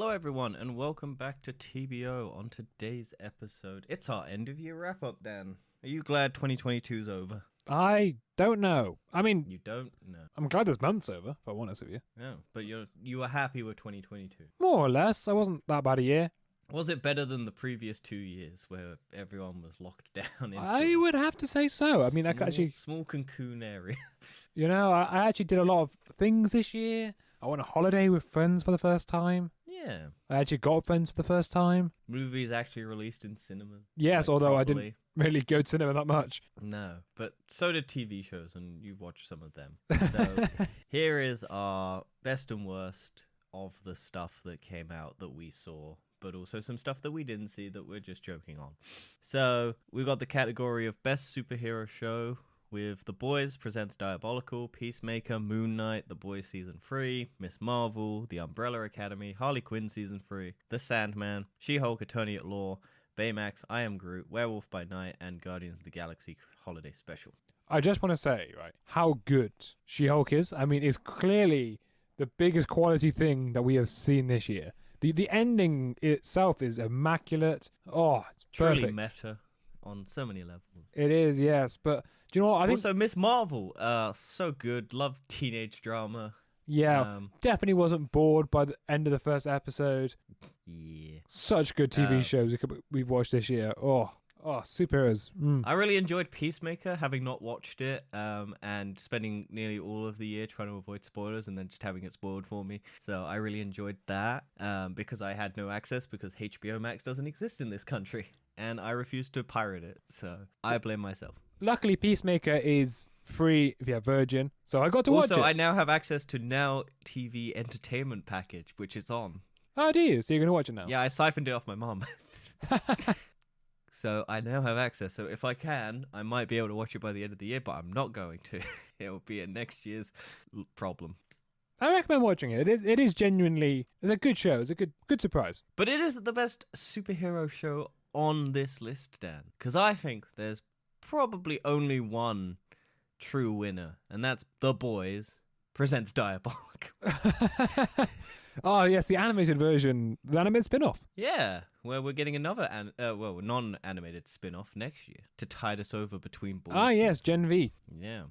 Hello, everyone, and welcome back to TBO. On today's episode, it's our end of year wrap up, Dan. Are you glad 2022's over? I don't know. I mean, You don't? No. I'm glad this month's over, if I want to with you. No. But you were happy with 2022. More or less. I wasn't that bad a year. Was it better than the previous 2 years where everyone was locked down into I would have to say so. I mean, I actually, small cocoon area? I actually did a lot of things this year. I went on a holiday with friends for the first time. Yeah. I actually got friends for the first time. Movies actually released in cinema. Yes, like, although properly. I didn't really go to cinema that much. No, but so did TV shows, and you watched some of them. So here is our best and worst of the stuff that came out that we saw, but also some stuff that we didn't see that we're just joking on. So we got the category of best superhero show with The Boys presents Diabolical, Peacemaker, Moon Knight, The Boys Season 3, Miss Marvel, The Umbrella Academy, Harley Quinn Season 3, The Sandman, She-Hulk Attorney at Law, Baymax, I Am Groot, Werewolf by Night, and Guardians of the Galaxy Holiday Special. I just want to say, right, how good She-Hulk is. I mean, it's clearly the biggest quality thing that we have seen this year. The ending itself is immaculate. Oh, it's Truly perfect. meta on so many levels. It is, yes. But do you know what? I think, Also, Miss Marvel, so good. Love teenage drama. yeah, definitely wasn't bored by the end of the first episode. Yeah. Such good TV shows we've watched this year. Oh, superheroes. I really enjoyed Peacemaker, having not watched it, and spending nearly all of the year trying to avoid spoilers and then just having it spoiled for me. So I really enjoyed that, because I had no access because HBO Max doesn't exist in this country, and I refused to pirate it. So I blame myself. Luckily, Peacemaker is free if you have Virgin, so I got to watch it. Also, I now have access to Now TV Entertainment Package, which is on. Oh, do you? So you're going to watch it now? Yeah, I siphoned it off my mom. So I now have access. So if I can, I might be able to watch it by the end of the year, but I'm not going to. It will be a next year's problem. I recommend watching it. It is genuinely... It's a good show. It's a good surprise. But it is the best superhero show on this list, Dan. Because I think there's probably only one true winner, and that's The Boys presents Diabolical. Oh, yes, the animated version, the animated spin-off. Yeah, where we're getting another non-animated spin-off next year to tide us over between Boys. Ah, yes, Gen V. Yeah.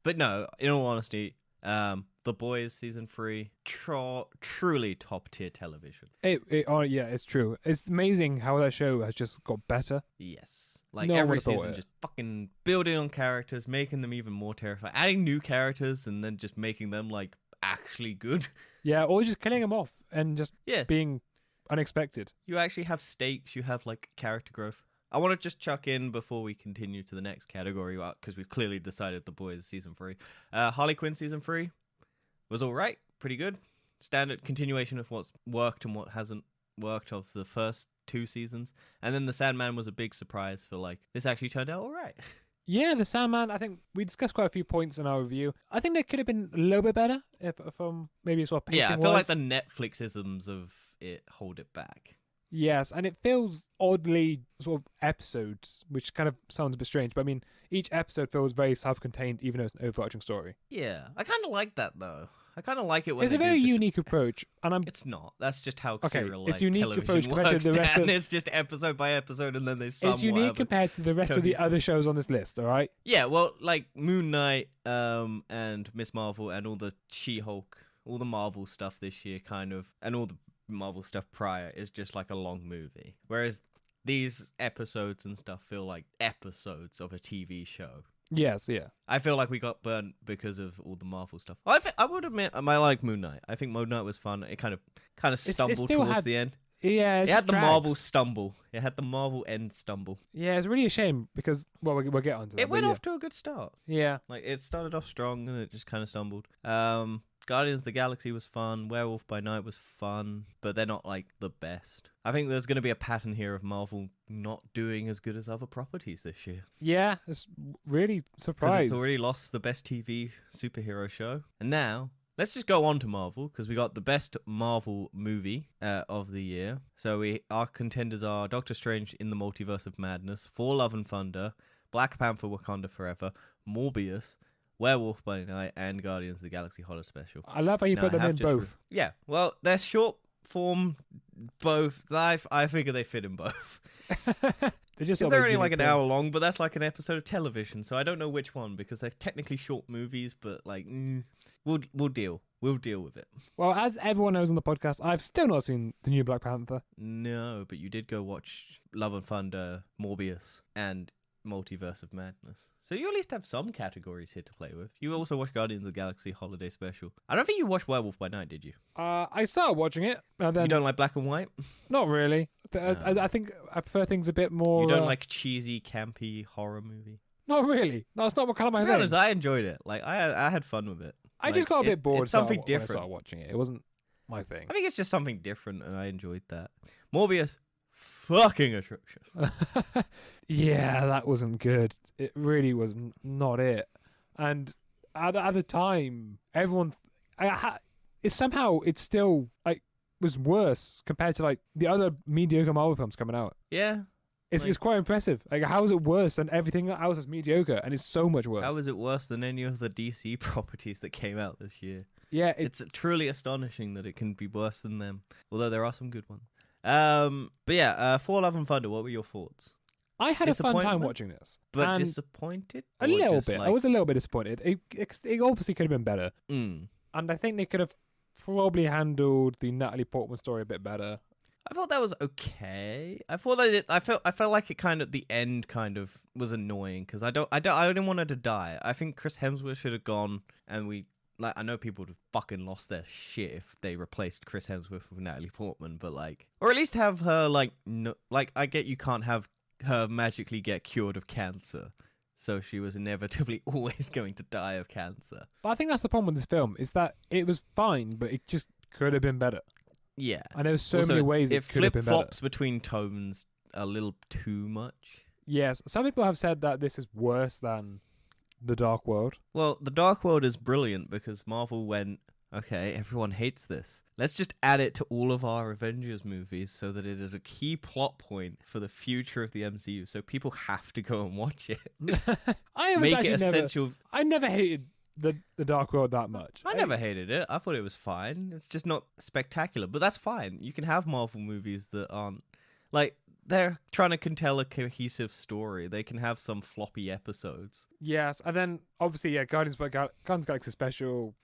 But no, in all honesty, The Boys Season 3, truly top-tier television. It's true. It's amazing how that show has just got better. Yes. Like, No one every would've thought season it. just fucking building on characters, making them even more terrifying, adding new characters, and then just making them, like, actually good. Yeah, or just killing them off and just Yeah. being unexpected. You actually have stakes, you have, like, character growth. I want to just chuck in before we continue to the next category, because we've clearly decided The Boys Season 3. Harley Quinn Season 3 was all right, pretty good. Standard continuation of what's worked and what hasn't worked of the first 2 seasons. And then The Sandman was a big surprise for, like, this actually turned out all right. Yeah, The Sandman, I think we discussed quite a few points in our review. I think they could have been a little bit better if maybe sort of pacing Yeah, I feel like wise. the Netflix-isms of it hold it back. Yes, and it feels oddly sort of episodes, which kind of sounds a bit strange. But I mean, each episode feels very self-contained, even though it's an overarching story. Yeah, I kind of like that, though. I kind of like it when It's they a very do just- unique approach, and I'm It's not. That's just how Okay, serialized it's unique television approach compared to works, the rest Dan. of- It's just episode by episode, and then they somewhat it's unique have a- compared to the rest of the cohesive- other shows on this list. All right. Yeah, well, like Moon Knight, and Miss Marvel, and all the She-Hulk, all the Marvel stuff this year, kind of, and all the Marvel stuff prior is just like a long movie. Whereas these episodes and stuff feel like episodes of a TV show. Yes. Yeah. I feel like we got burnt because of all the Marvel stuff. I would admit I like Moon Knight. I think Moon Knight was fun. It kind of stumbled still towards had- the end. Yeah. It had the drags. Marvel stumble. It had the Marvel end stumble. Yeah, it's really a shame because we'll get onto that. It went but off to a good start. Yeah. Like, it started off strong and it just kind of stumbled. Guardians of the Galaxy was fun. Werewolf by Night was fun, but they're not, like, the best. I think there's going to be a pattern here of Marvel not doing as good as other properties this year. Yeah. It's really Because surprised. it's already lost the best TV superhero show. And now, let's just go on to Marvel, because we got the best Marvel movie of the year. So our contenders are Doctor Strange in the Multiverse of Madness, Thor Love and Thunder, Black Panther Wakanda Forever, Morbius, Werewolf by Night, and Guardians of the Galaxy Horror Special. I love how you Now, put I them have in just both. Yeah, well, they're short form, both. I figure they fit in both. They're just Because sort of they're a only like unique an thing. hour long, but that's like an episode of television, so I don't know which one because they're technically short movies. But like, we'll deal with it. Well, as everyone knows on the podcast, I've still not seen the new Black Panther. No, but you did go watch Love and Thunder, Morbius, and Multiverse of Madness. So you at least have some categories here to play with. You also watched Guardians of the Galaxy Holiday Special. I don't think you watched Werewolf by Night, did you? I started watching it, and then You don't like black and white? not really. I think I prefer things a bit more. You don't like cheesy, campy horror movie? Not really. No, it's not what kind of my To be thing. honest, I enjoyed it. Like I had fun with it. I just Like, got a bit bored. It's something when I different. started watching it. It wasn't my thing. I think it's just something different, and I enjoyed that. Morbius, fucking atrocious. Yeah, that wasn't good. It really was not it. And at the time, everyone, it's still like was worse compared to like the other mediocre Marvel films coming out. Yeah. It's quite impressive. Like, how is it worse than everything else that's mediocre? And it's so much worse. How is it worse than any of the DC properties that came out this year? Yeah, It's truly astonishing that it can be worse than them. Although there are some good ones. But yeah, For Love and Thunder, what were your thoughts? I had a fun time disappointment? watching this. But And disappointed? a Or little just bit. I like- was a little bit disappointed. It obviously could have been better. Mm. And I think they could have probably handled the Natalie Portman story a bit better. I thought that was okay. I thought that I felt like it kind of the end kind of was annoying because I didn't want her to die. I think Chris Hemsworth should have gone, and I know people would have fucking lost their shit if they replaced Chris Hemsworth with Natalie Portman, but or at least have her I get you can't have her magically get cured of cancer, so she was inevitably always going to die of cancer. But I think that's the problem with this film, is that it was fine, but it just could have been better. Yeah, And there were so Also, many ways it could have flip been better. flops between tones a little too much. Yes, some people have said that this is worse than The Dark World. Well, The Dark World is brilliant because Marvel went, okay, everyone hates this. Let's just add it to all of our Avengers movies so that it is a key plot point for the future of the MCU. So people have to go and watch it. I was Make actually it never. essential. I never hated the Dark World that much. I never hated it. I thought it was fine. It's just not spectacular, but that's fine. You can have Marvel movies that aren't they're trying to tell a cohesive story. They can have some floppy episodes. Yes, and then obviously, yeah, Guardians of the Galaxy Special.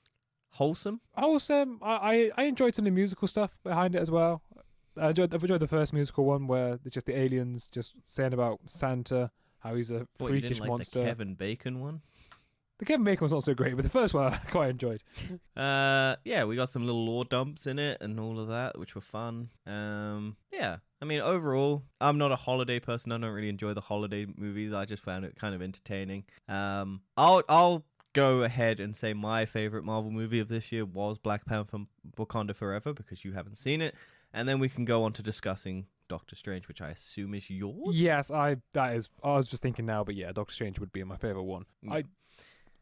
Wholesome. Wholesome. I enjoyed some of the musical stuff behind it as well. I've enjoyed the first musical one where it's just the aliens just saying about Santa, how he's a What, you freakish didn't like monster. the Kevin Bacon one? The Kevin Bacon was not so great, but the first one I quite enjoyed. Yeah, we got some little lore dumps in it and all of that, which were fun. Yeah, I mean, overall, I'm not a holiday person. I don't really enjoy the holiday movies. I just found it kind of entertaining. I'll go ahead and say my favorite Marvel movie of this year was Black Panther: Wakanda Forever because you haven't seen it, and then we can go on to discussing Doctor Strange, which I assume is yours. Yes, I was just thinking now, but yeah, Doctor Strange would be my favorite one. Yeah.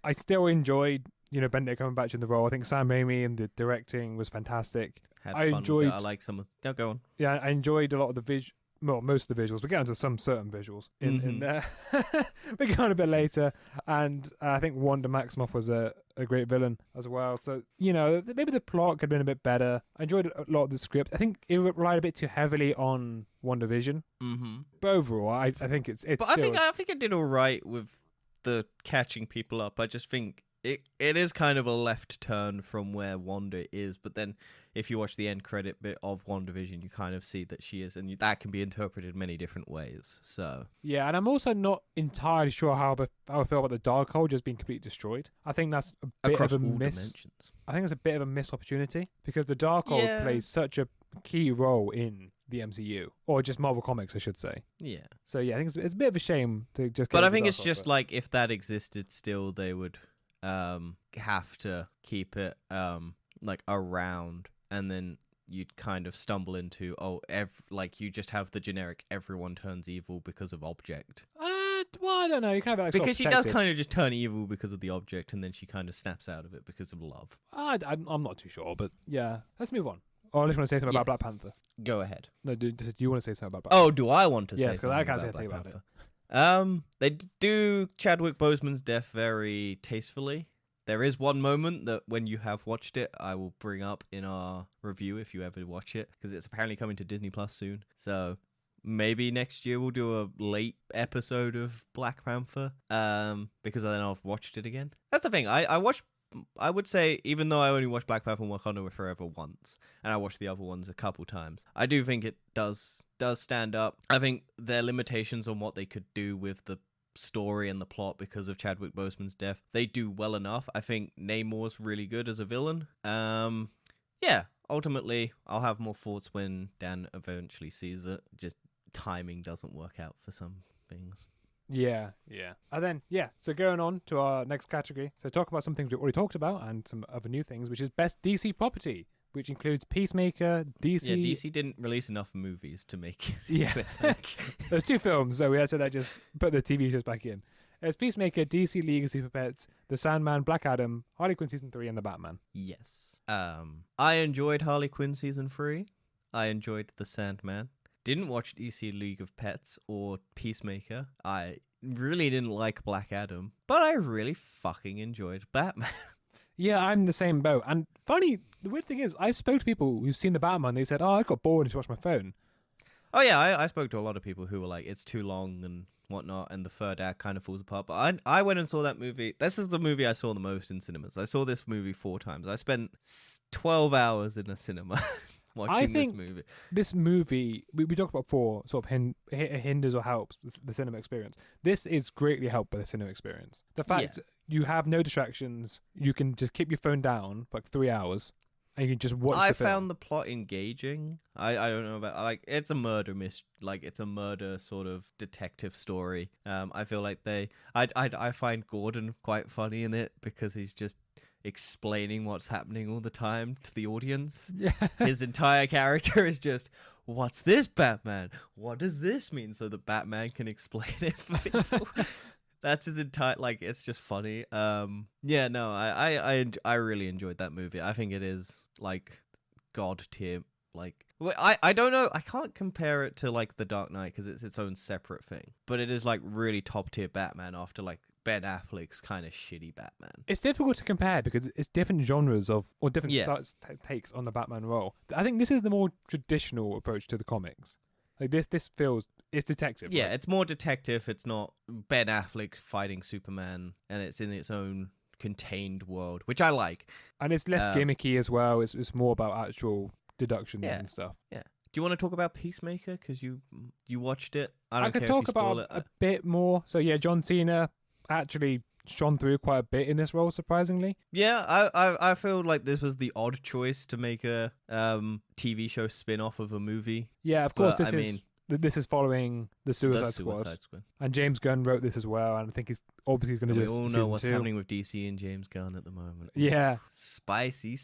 I still enjoyed, Benedict Cumberbatch in the role. I think Sam Raimi and the directing was fantastic. Had I fun enjoyed- with it. I like some of... No, go on. Yeah, I enjoyed a lot of the most of the visuals. We'll get into some certain visuals in there. We'll get on a bit later. And I think Wanda Maximoff was a great villain as well. So, maybe the plot could have been a bit better. I enjoyed a lot of the script. I think it relied a bit too heavily on WandaVision. Mm-hmm. But overall, I think it's But still... I think it did all right with the catching people up. I just think it is kind of a left turn from where Wanda is. But then if you watch the end credit bit of WandaVision, you kind of see that she is, and that can be interpreted many different ways. So Yeah, and I'm also not entirely sure how I feel about the Darkhold just being completely destroyed. I think that's a bit across of a all miss. dimensions. I think it's a bit of a missed opportunity because the Darkhold Yeah. plays such a key role in the MCU, or just Marvel Comics, I should say. Yeah. So yeah, I think it's a bit of a shame to just. But get I rid of think the it's Darkhold, just but- like if that existed still, they would have to keep it around, and then you'd kind of stumble into you just have the generic everyone turns evil because of object. Well, I don't know. You kind of Because she does kind of just turn evil because of the object, and then she kind of snaps out of it because of love. I'm not too sure, but yeah, let's move on. Oh, I just want to say something about Yes. Black Panther. Go ahead. No, do you want to say something about Black Oh, do I want to say Yes, 'cause I something can't say about anything Black about Panther? They do Chadwick Boseman's death very tastefully. There is one moment that when you have watched it, I will bring up in our review if you ever watch it, because it's apparently coming to Disney Plus soon. So maybe next year we'll do a late episode of Black Panther, because then I've watched it again. That's the thing. I would say, even though I only watched Black Panther and Wakanda Forever once, and I watched the other ones a couple times, I do think it does stand up. I think their limitations on what they could do with the story and the plot because of Chadwick Boseman's death, they do well enough. I think Namor's really good as a villain. Yeah, ultimately, I'll have more thoughts when Dan eventually sees it. Just timing doesn't work out for some things. Yeah. And then, so going on to our next category. So talk about some things we've already talked about and some other new things, which is best DC property, which includes Peacemaker, DC... Yeah, DC didn't release enough movies to make Yeah. There's 2 films, so we had to just put the TV shows back in. There's Peacemaker, DC League of Super Pets, The Sandman, Black Adam, Harley Quinn Season 3, and The Batman. Yes. I enjoyed Harley Quinn Season 3. I enjoyed The Sandman. Didn't watch DC League of Pets or Peacemaker. I really didn't like Black Adam, but I really fucking enjoyed Batman. Yeah, I'm the same boat. And funny, the weird thing is, I spoke to people who've seen The Batman. They said, I got bored and to watch my phone. Oh yeah, I spoke to a lot of people who were like, it's too long and whatnot, and the third act kind of falls apart. But I went and saw that movie. This is the movie I saw the most in cinemas. I saw this movie 4 times. I spent 12 hours in a cinema watching this movie. This movie, we talked about before, sort of hinders or helps the cinema experience. This is greatly helped by the cinema experience. The fact you have no distractions, you can just keep your phone down for like 3 hours, and you can just watch the film. I found the plot engaging. I don't know about, like, it's a murder it's a murder sort of detective story. I feel like I find Gordon quite funny in it because he's just explaining what's happening all the time to the audience. Yeah. His entire character is just, what's this, Batman? What does this mean? So that Batman can explain it for people. That's his entire, like, it's just funny. Yeah, no, I really enjoyed that movie. I think it is, like, god tier. Like, I don't know, I can't compare it to, like, The Dark Knight because it's its own separate thing. But it is, like, really top tier Batman after, like, Ben Affleck's kind of shitty Batman. It's difficult to compare because it's different genres or different takes on the Batman role. I think this is the more traditional approach to the comics. Like this feels, it's detective. Yeah, right? It's more detective. It's not Ben Affleck fighting Superman, and it's in its own contained world, which I like. And it's less gimmicky as well. It's more about actual deductions and stuff. Yeah. Do you want to talk about Peacemaker? Because you watched it. I could talk about a bit more. So yeah, John Cena actually shone through quite a bit in this role, surprisingly. Yeah, I feel like this was the odd choice to make a TV show spin-off of a movie. Yeah, of course, this is following the Suicide Squad. And James Gunn wrote this as well, and I think he's going to do We all know what's happening with DC and James Gunn at the moment. Yeah. Spicy.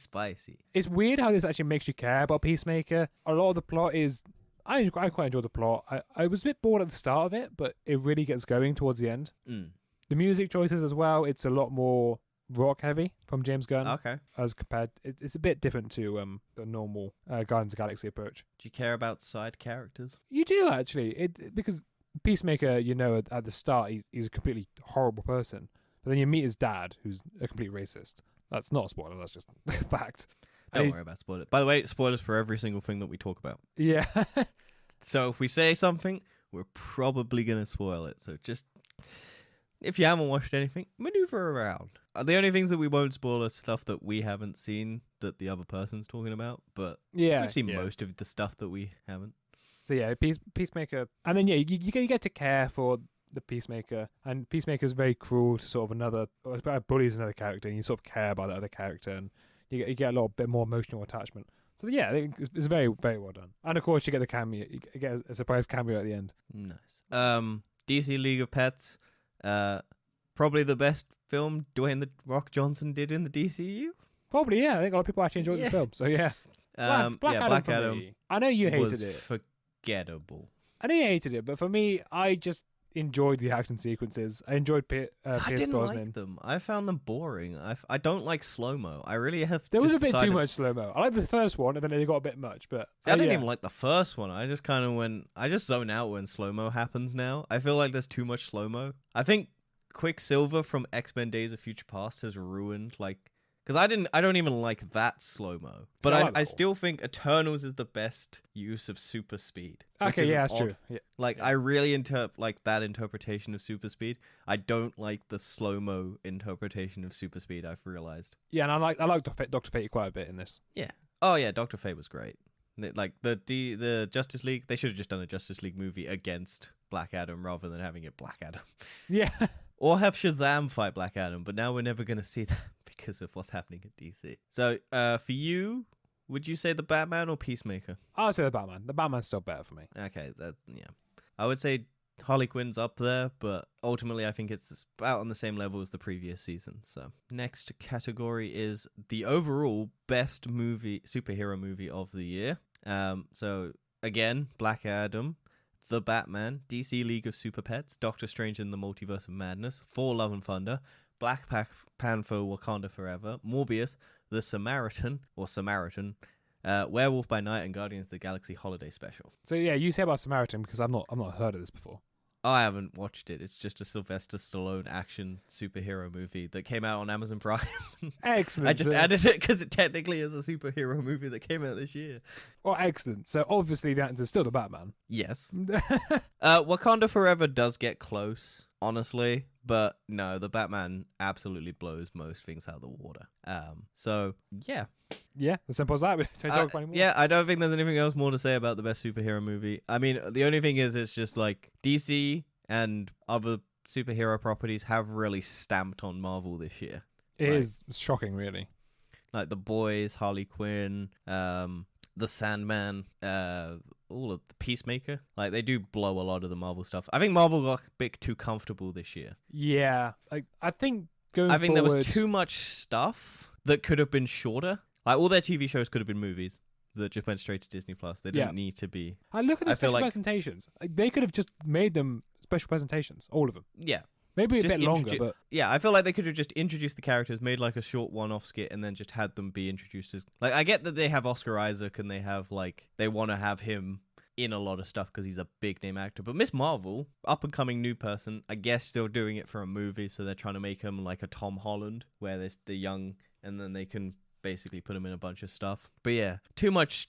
It's weird how this actually makes you care about Peacemaker. A lot of the plot is... I quite enjoy the plot. I was a bit bored at the start of it, but it really gets going towards the end. The music choices as well, it's a lot more rock heavy from James Gunn. Okay. As compared, it's a bit different to the normal Guardians of the Galaxy approach. Do you care about side characters? You do, actually. Because Peacemaker, at the start, he's a completely horrible person. But then you meet his dad, who's a complete racist. That's not a spoiler, that's just a fact. Don't worry about spoilers. By the way, spoilers for every single thing that we talk about. Yeah. So if we say something, we're probably going to spoil it. So just... if you haven't watched anything, maneuver around. The only things that we won't spoil are stuff that we haven't seen that the other person's talking about, but we've seen most of the stuff that we haven't. So yeah, Peacemaker, and then you get to care for the Peacemaker, and Peacemaker's very cruel to sort of another, or bullies another character, and you sort of care about that other character, and you get a little bit more emotional attachment. So yeah, I think it's very, very well done. And of course, you get the cameo, you get a surprise cameo at the end. Nice. DC League of Pets. Probably the best film Dwayne the Rock Johnson did in the DCU. Probably, yeah. I think a lot of people actually enjoyed the film. So yeah. Black Adam. I know you hated it. Forgettable. I know you hated it, but for me, I just enjoyed the action sequences. I enjoyed Pierce I didn't Brosnan. like them. I found them boring. I don't like slow mo. I really have. There was a bit too much slow mo. I like the first one, and then it got a bit much. But I didn't even like the first one. I just kind of I just zone out when slow mo happens. Now I feel like there's too much slow mo. I think Quicksilver from X-Men Days of Future Past has ruined because I don't even like that slow-mo. But I like I that still think Eternals is the best use of super speed. which Okay, is yeah, an that's true. odd- Yeah. I really like that interpretation of super speed. I don't like the slow-mo interpretation of super speed, I've realized. Yeah, and I like Doctor Fate quite a bit in this. Yeah. Oh yeah, Doctor Fate was great. Like the Justice League, they should have just done a Justice League movie against Black Adam rather than having it Black Adam. Yeah. Or have Shazam fight Black Adam, but now we're never going to see that because of what's happening at DC. So, for you, would you say the Batman or Peacemaker? I would say the Batman. The Batman's still better for me. Okay, I would say Harley Quinn's up there, but ultimately I think it's about on the same level as the previous season. So, next category is the overall best superhero movie of the year. So again, Black Adam, The Batman, DC League of Super Pets, Doctor Strange in the Multiverse of Madness, Thor: Love and Thunder, Black Panther: Wakanda Forever, Morbius, The Samaritan, Werewolf by Night, and Guardians of the Galaxy Holiday Special. So yeah, you say about Samaritan because I've not heard of this before. I haven't watched it. It's just a Sylvester Stallone action superhero movie that came out on Amazon Prime. Excellent. I just added it because it technically is a superhero movie that came out this year. Oh, excellent. So obviously the answer is still the Batman. Yes. Wakanda Forever does get close, honestly, but no, the Batman absolutely blows most things out of the water. So yeah. Yeah, as simple as that. We don't talk about anymore. Yeah, I don't think there's anything else more to say about the best superhero movie. I mean, the only thing is it's just like DC and other superhero properties have really stamped on Marvel this year. It is shocking, really. Like The Boys, Harley Quinn, The Sandman, all of the Peacemaker. Like, they do blow a lot of the Marvel stuff. I think Marvel got a bit too comfortable this year. Yeah, I think there was too much stuff that could have been shorter. Like, all their TV shows could have been movies that just went straight to Disney Plus. They didn't need to be. I look at the special presentations. They could have just made them special presentations, all of them. Yeah. Maybe a bit longer, but yeah, I feel like they could have just introduced the characters, made like a short one-off skit, and then just had them be introduced as like. I get that they have Oscar Isaac and they have they want to have him in a lot of stuff because he's a big name actor. But Miss Marvel, up and coming new person, I guess still doing it for a movie, so they're trying to make him like a Tom Holland, where there's the young, and then they can basically put him in a bunch of stuff. But yeah, too much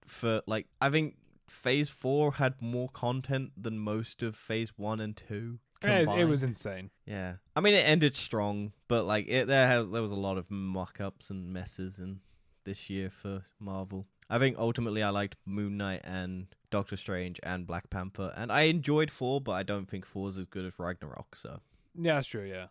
for I think Phase 4 had more content than most of Phase 1 and 2. It was insane. Yeah, I mean it ended strong, but there was a lot of muck-ups and messes in this year for Marvel. I think ultimately I liked Moon Knight and Doctor Strange and Black Panther, and I enjoyed 4, but I don't think 4 is as good as Ragnarok. So yeah, that's true. Yeah.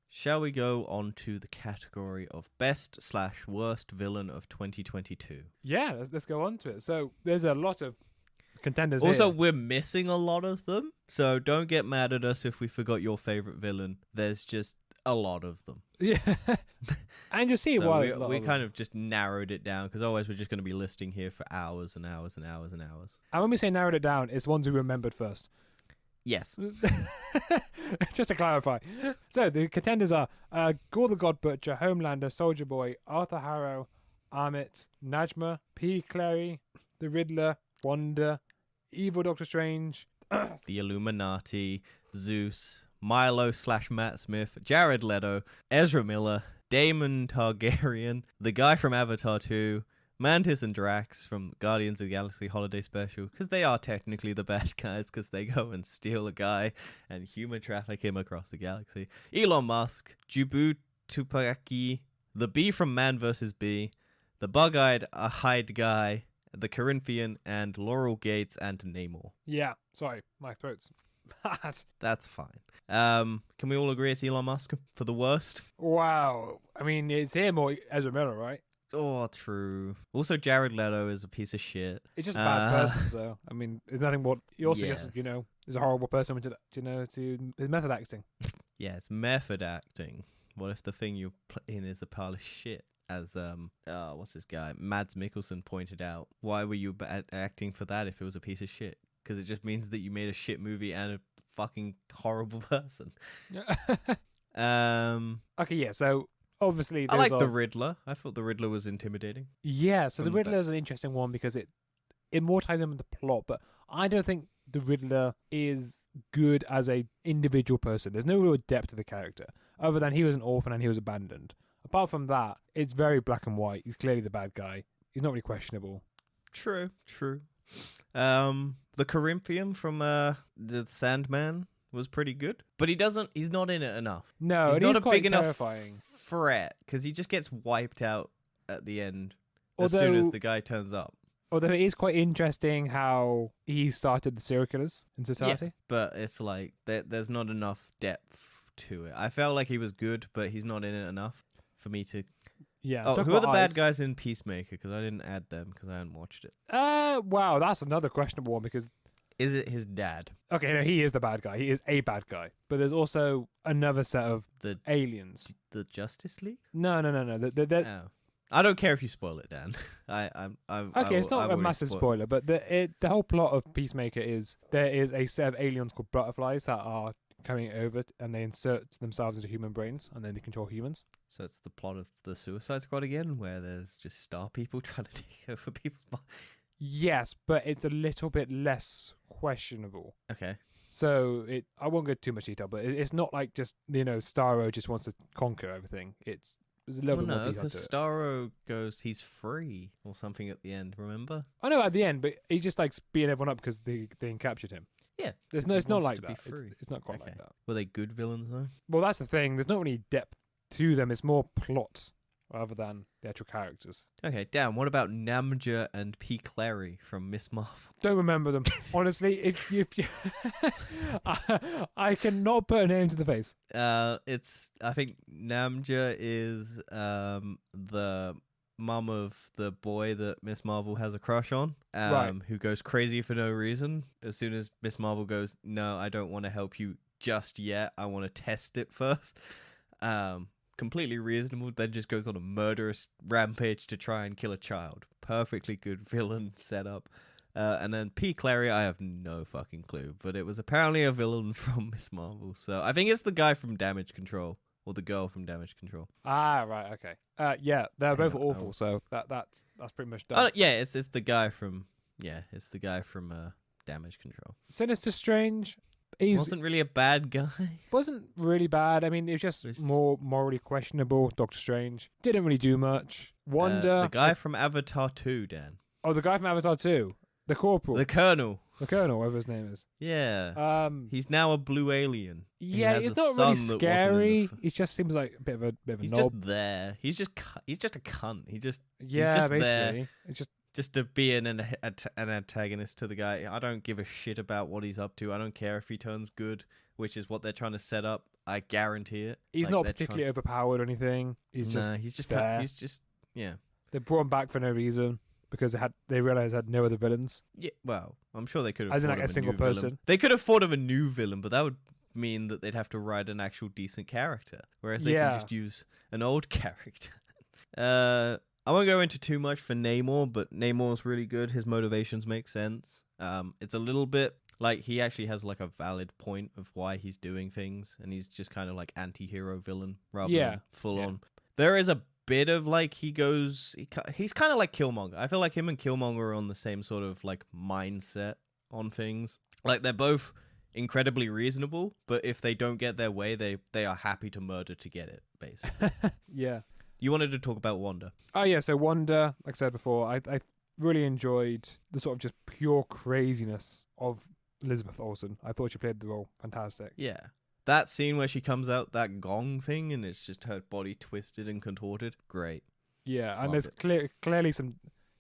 Shall we go on to the category of best/worst villain of 2022? Yeah, let's go on to it. So there's a lot of contenders also, here. We're missing a lot of them, so don't get mad at us if we forgot your favorite villain. There's just a lot of them. Yeah. And you'll see why we kind of just narrowed it down, because otherwise we're just going to be listing here for hours and hours and hours and hours. And when we say narrowed it down, it's ones we remembered first. Yes. Just to clarify. So the contenders are Gore the God Butcher, Homelander, Soldier Boy, Arthur Harrow, Amit, Najma, P. Clary, The Riddler, Wanda, Evil Doctor Strange, the Illuminati, Zeus, Milo/Matt Smith, Jared Leto, Ezra Miller, Daemon Targaryen, the guy from Avatar 2, Mantis and Drax from Guardians of the Galaxy Holiday Special, because they are technically the bad guys, because they go and steal a guy and human traffic him across the galaxy. Elon Musk, Jubu Tupaki, the Bee from Man vs. Bee, the Bug-Eyed Hyde guy, the Corinthian, and Laurel Gates and Namor. Yeah, sorry, my throat's bad. That's fine. Can we all agree it's Elon Musk for the worst? Wow. I mean, it's him or Ezra Miller, right? Oh, true. Also, Jared Leto is a piece of shit. It's just a bad person, so I mean, there's nothing more. He also just, is a horrible person to his method acting. Yeah, it's method acting. What if the thing you're in is a pile of shit? As what's this guy? Mads Mikkelsen pointed out. Why were you acting for that if it was a piece of shit? Because it just means that you made a shit movie and a fucking horrible person. Okay, yeah. So obviously, I like the Riddler. I thought the Riddler was intimidating. Yeah, so the Riddler is an interesting one because it more ties in with the plot, but I don't think the Riddler is good as a individual person. There's no real depth to the character, other than he was an orphan and he was abandoned. Apart from that, it's very black and white. He's clearly the bad guy. He's not really questionable. True. The Corinthian from the Sandman was pretty good, but he's not in it enough. No, he's and not he's a quite big enough terrifying. threat because he just gets wiped out at the end as soon as the guy turns up. Although it is quite interesting how he started the serial killers in society. Yeah, but it's like there's not enough depth to it. I felt like he was good, but he's not in it enough for me to. Yeah. Oh, who are the bad guys in Peacemaker? Because I didn't add them because I hadn't watched it. Wow, that's another questionable one because. Is it his dad? Okay, no, he is the bad guy. He is a bad guy. But there's also another set of The aliens. The Justice League? No. Oh. I don't care if you spoil it, Dan. Okay, it's not a massive spoiler, but the whole plot of Peacemaker is there is a set of aliens called butterflies that are coming over and they insert themselves into human brains and then they control humans. So it's the plot of the Suicide Squad again, where there's just star people trying to take over people's bodies. Yes, but it's a little bit less questionable. Okay. So I won't go too much detail, but it's not like just Starro just wants to conquer everything. There's a little bit more detail because to it. Starro goes, he's free or something at the end. Remember? I know at the end, but he's just like beating everyone up because they captured him. Yeah. It's not like that. It's not quite like that. Were they good villains though? Well, that's the thing. There's not really depth to them. It's more plot rather than the actual characters. Okay, Dan, what about Namja and P. Clary from Miss Marvel? Don't remember them. Honestly, if you I cannot put a name to the face. I think Namja is the mum of the boy that Miss Marvel has a crush on, Right. who goes crazy for no reason. As soon as Miss Marvel goes, no, I don't want to help you just yet. I want to test it first. Completely reasonable, then just goes on a murderous rampage to try and kill a child. Perfectly good villain setup. And then P. Clary, I have no fucking clue, but it was apparently a villain from Miss Marvel. So I think it's the guy from Damage Control, or the girl from Damage Control. Ah, right, okay. Yeah, they're both Anyway, awful, so that's pretty much done. Yeah, it's the guy from Damage Control. Sinister Strange, Wasn't really a bad guy. wasn't really bad. I mean, it was just more morally questionable. Doctor Strange didn't really do much. Wanda, The guy from Avatar 2, Dan. the guy from Avatar 2, the corporal, The Colonel. the colonel, whatever his name is. Yeah. He's now a blue alien. He Yeah, has it's a not really son that wasn't in the scary. It just seems like a bit of a He's knob. just there. He's just a cunt. He just Yeah, just basically. there. It's just to be an antagonist to the guy. I don't give a shit about what he's up to. I don't care if he turns good, which is what they're trying to set up. I guarantee it. he's Like, not they're particularly overpowered or anything. He's just he's just there. he's just yeah. They brought him back for no reason because they realized they had no other villains. Yeah, well, I'm sure they could have As in, thought like, of a single new villain. person. They could have thought of a new villain, but that would mean that they'd have to write an actual decent character. Whereas they Yeah. can just use an old character. I won't go into too much for Namor, but Namor's really good. His motivations make sense. It's a little bit like he actually has like a valid point of why he's doing things, and he's just kind of like anti-hero villain rather than full on. There is a bit of like he's kind of like Killmonger. I feel like him and Killmonger are on the same sort of like mindset on things. Like they're both incredibly reasonable, but if they don't get their way, they are happy to murder to get it, basically. Yeah. You wanted to talk about Wanda. Oh yeah, so Wanda, like I said before, I really enjoyed the sort of just pure craziness of Elizabeth Olsen. I thought she played the role fantastic. Yeah. That scene where she comes out that gong thing and it's just her body twisted and contorted. Great. Yeah, and Love there's clearly some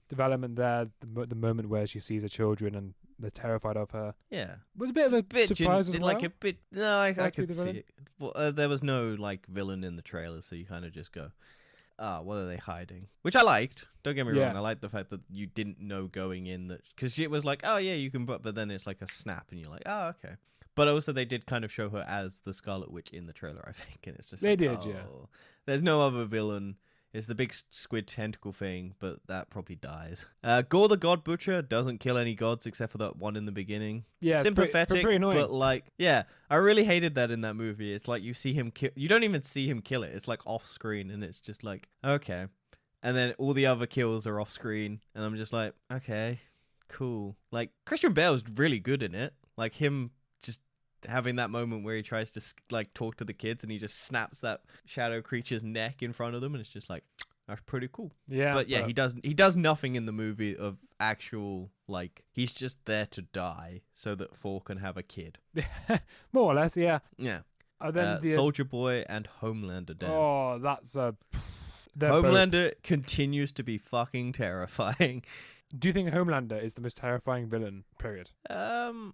development there. The moment where she sees her children and they're terrified of her. Yeah. Was a bit of a surprise as well. like a bit. No, I Like could the see villain? it. Well, there was no like villain in the trailer, so you kind of just go, what are they hiding? Which I liked. Don't get me Yeah. wrong. I liked the fact that you didn't know going in that because it was like, oh yeah, you can, but then it's like a snap, and you're like, oh okay. But also they did kind of show her as the Scarlet Witch in the trailer, I think, and it's just They like, did, yeah. There's no other villain. It's the big squid tentacle thing, but that probably dies. Gore the God Butcher doesn't kill any gods except for that one in the beginning. Yeah, it's sympathetic, pretty annoying. but like, yeah, I really hated that in that movie. It's like you see him kill, you don't even see him kill it. It's like off screen, and it's just like, okay. And then all the other kills are off screen, and I'm just like, okay, cool. Like Christian Bale's really good in it. Like him just having that moment where he tries to like talk to the kids and he just snaps that shadow creature's neck in front of them, and it's just like, that's pretty cool. Yeah, but yeah, he does nothing in the movie of actual, like, he's just there to die so that Thor can have a kid. more or less, yeah. Yeah. Then Soldier Boy and Homelander down. Oh, that's a. Homelander continues to be fucking terrifying. Do you think Homelander is the most terrifying villain? Period.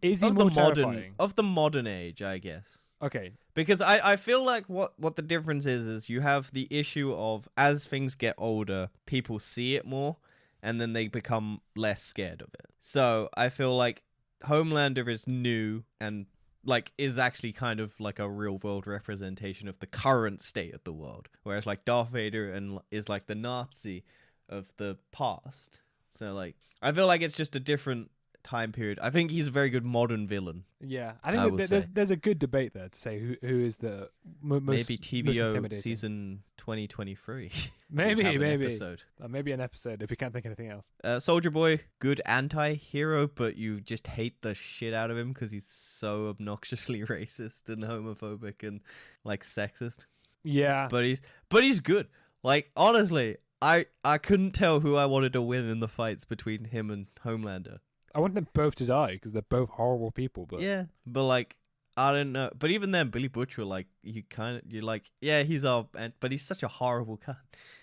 Is he more terrifying of the modern age? I guess. Okay. Because I feel like what the difference is you have the issue of, as things get older, people see it more, and then they become less scared of it. So I feel like Homelander is new and like is actually kind of like a real world representation of the current state of the world, whereas like Darth Vader is like the Nazi of the past. So like I feel like it's just a different time period. I think he's a very good modern villain. Yeah, I think there's a good debate there to say who is the most maybe TVO season 2023. maybe episode. Maybe an episode if you can't think of anything else. Soldier Boy, good anti-hero, but you just hate the shit out of him because he's so obnoxiously racist and homophobic and like sexist. Yeah, but he's good. Like honestly, I couldn't tell who I wanted to win in the fights between him and Homelander. I want them both to die because they're both horrible people. But yeah, but like I don't know. But even then, Billy Butcher, like you're like, yeah, he's but he's such a horrible cunt.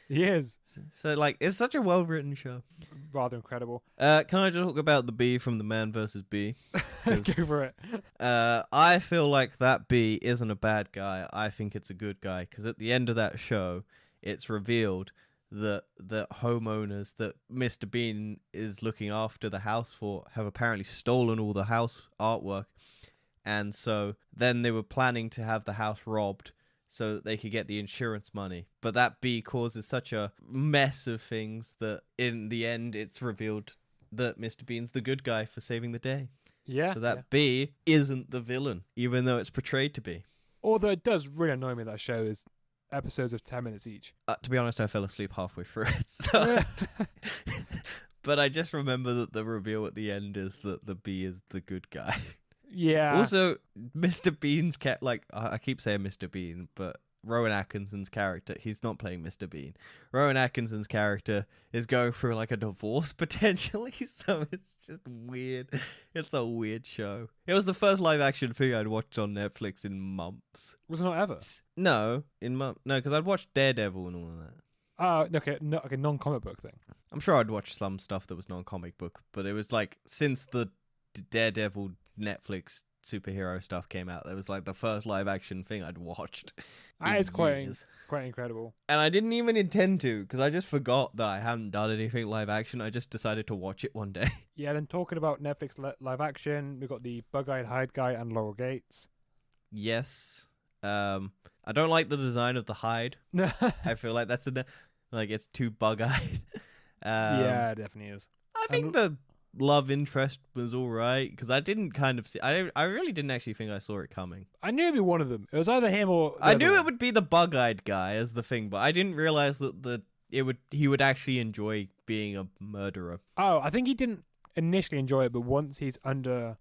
He is. So like, it's such a well written show. Rather incredible. Can I just talk about the bee from the Man vs. Bee? Go for it. I feel like that bee isn't a bad guy. I think it's a good guy because at the end of that show, it's revealed that the homeowners that Mr. Bean is looking after the house for have apparently stolen all the house artwork, and so then they were planning to have the house robbed so that they could get the insurance money. But that bee causes such a mess of things that in the end it's revealed that Mr. Bean's the good guy for saving the day. Yeah. So that bee isn't the villain, even though it's portrayed to be. Although it does really annoy me that show is episodes of 10 minutes each. To be honest, I fell asleep halfway through it. So. But I just remember that the reveal at the end is that the bee is the good guy. Yeah. Also, Mr. Bean's I keep saying Mr. Bean, but Rowan Atkinson's character, he's not playing Mr. Bean. Rowan Atkinson's character is going through like a divorce potentially, so it's just weird. It's a weird show. It was the first live action thing I'd watched on Netflix in months. Was it not ever? No, no, because I'd watched Daredevil and all of that. Oh, okay, a non-comic book thing. I'm sure I'd watched some stuff that was non-comic book, but it was like since the Daredevil Netflix superhero stuff came out, that was like the first live action thing I'd watched. It's quite incredible. And I didn't even intend to, because I just forgot that I hadn't done anything live action. I just decided to watch it one day. Yeah, then talking about Netflix live action, we got the Bug-Eyed Hyde guy and Laurel Gates. Yes. I don't like the design of the hide. I feel like that's it's too bug-eyed. Yeah, it definitely is. I think the love interest was all right because I didn't kind of see. I really didn't actually think I saw it coming. I knew it'd be one of them. It was either him or I knew it would be the bug-eyed guy as the thing, but I didn't realize that he would actually enjoy being a murderer. Oh, I think he didn't initially enjoy it, but once he's under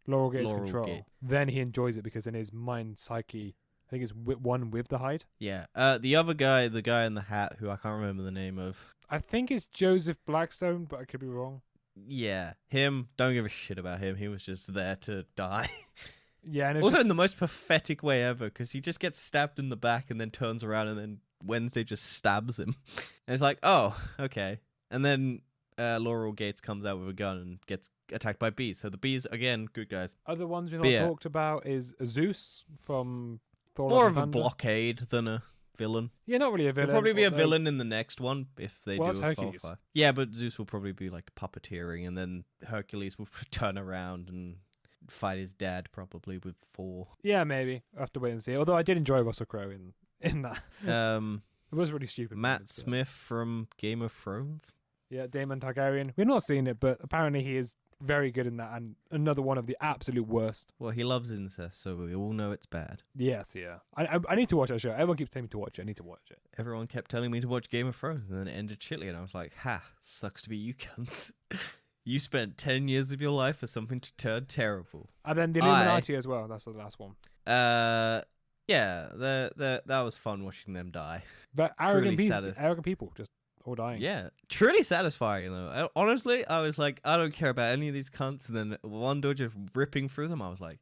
Laurel Gate's control, then he enjoys it because in his mind psyche, I think it's one with the hide. Yeah. The other guy, the guy in the hat, who I can't remember the name of. I think it's Joseph Blackstone, but I could be wrong. Yeah, him. Don't give a shit about him. He was just there to die. Yeah, and also in the most pathetic way ever, because he just gets stabbed in the back and then turns around and then Wednesday just stabs him. And it's like, oh, okay. And then Laurel Gates comes out with a gun and gets attacked by bees. So the bees, again, good guys. Other ones we've not talked about is Zeus from Thor: More Love of a and Thunder. blockade than a villain. Yeah, not really a villain. He'll probably be a villain in the next one if they do a Hercules. Thor. Yeah, but Zeus will probably be like puppeteering, and then Hercules will turn around and fight his dad probably with Thor. Yeah, maybe. I'll have to wait and see. Although I did enjoy Russell Crowe in that. It was really stupid. Matt Smith from Game of Thrones. Yeah, Daemon Targaryen. We've not seen it, but apparently he is very good in that, and another one of the absolute worst. Well, he loves incest, so we all know it's bad. Yes, yeah. I need to watch that show. Everyone keeps telling me to watch it. I need to watch it. Everyone kept telling me to watch Game of Thrones, and then it ended shitly, and I was like, ha, sucks to be you cunts. You spent 10 years of your life for something to turn terrible. And then the Illuminati as well. That's the last one. Yeah, that was fun watching them die. But arrogant people just all dying. Yeah, truly satisfying though. Honestly, I was like, I don't care about any of these cunts, and then one door just ripping through them. I was like,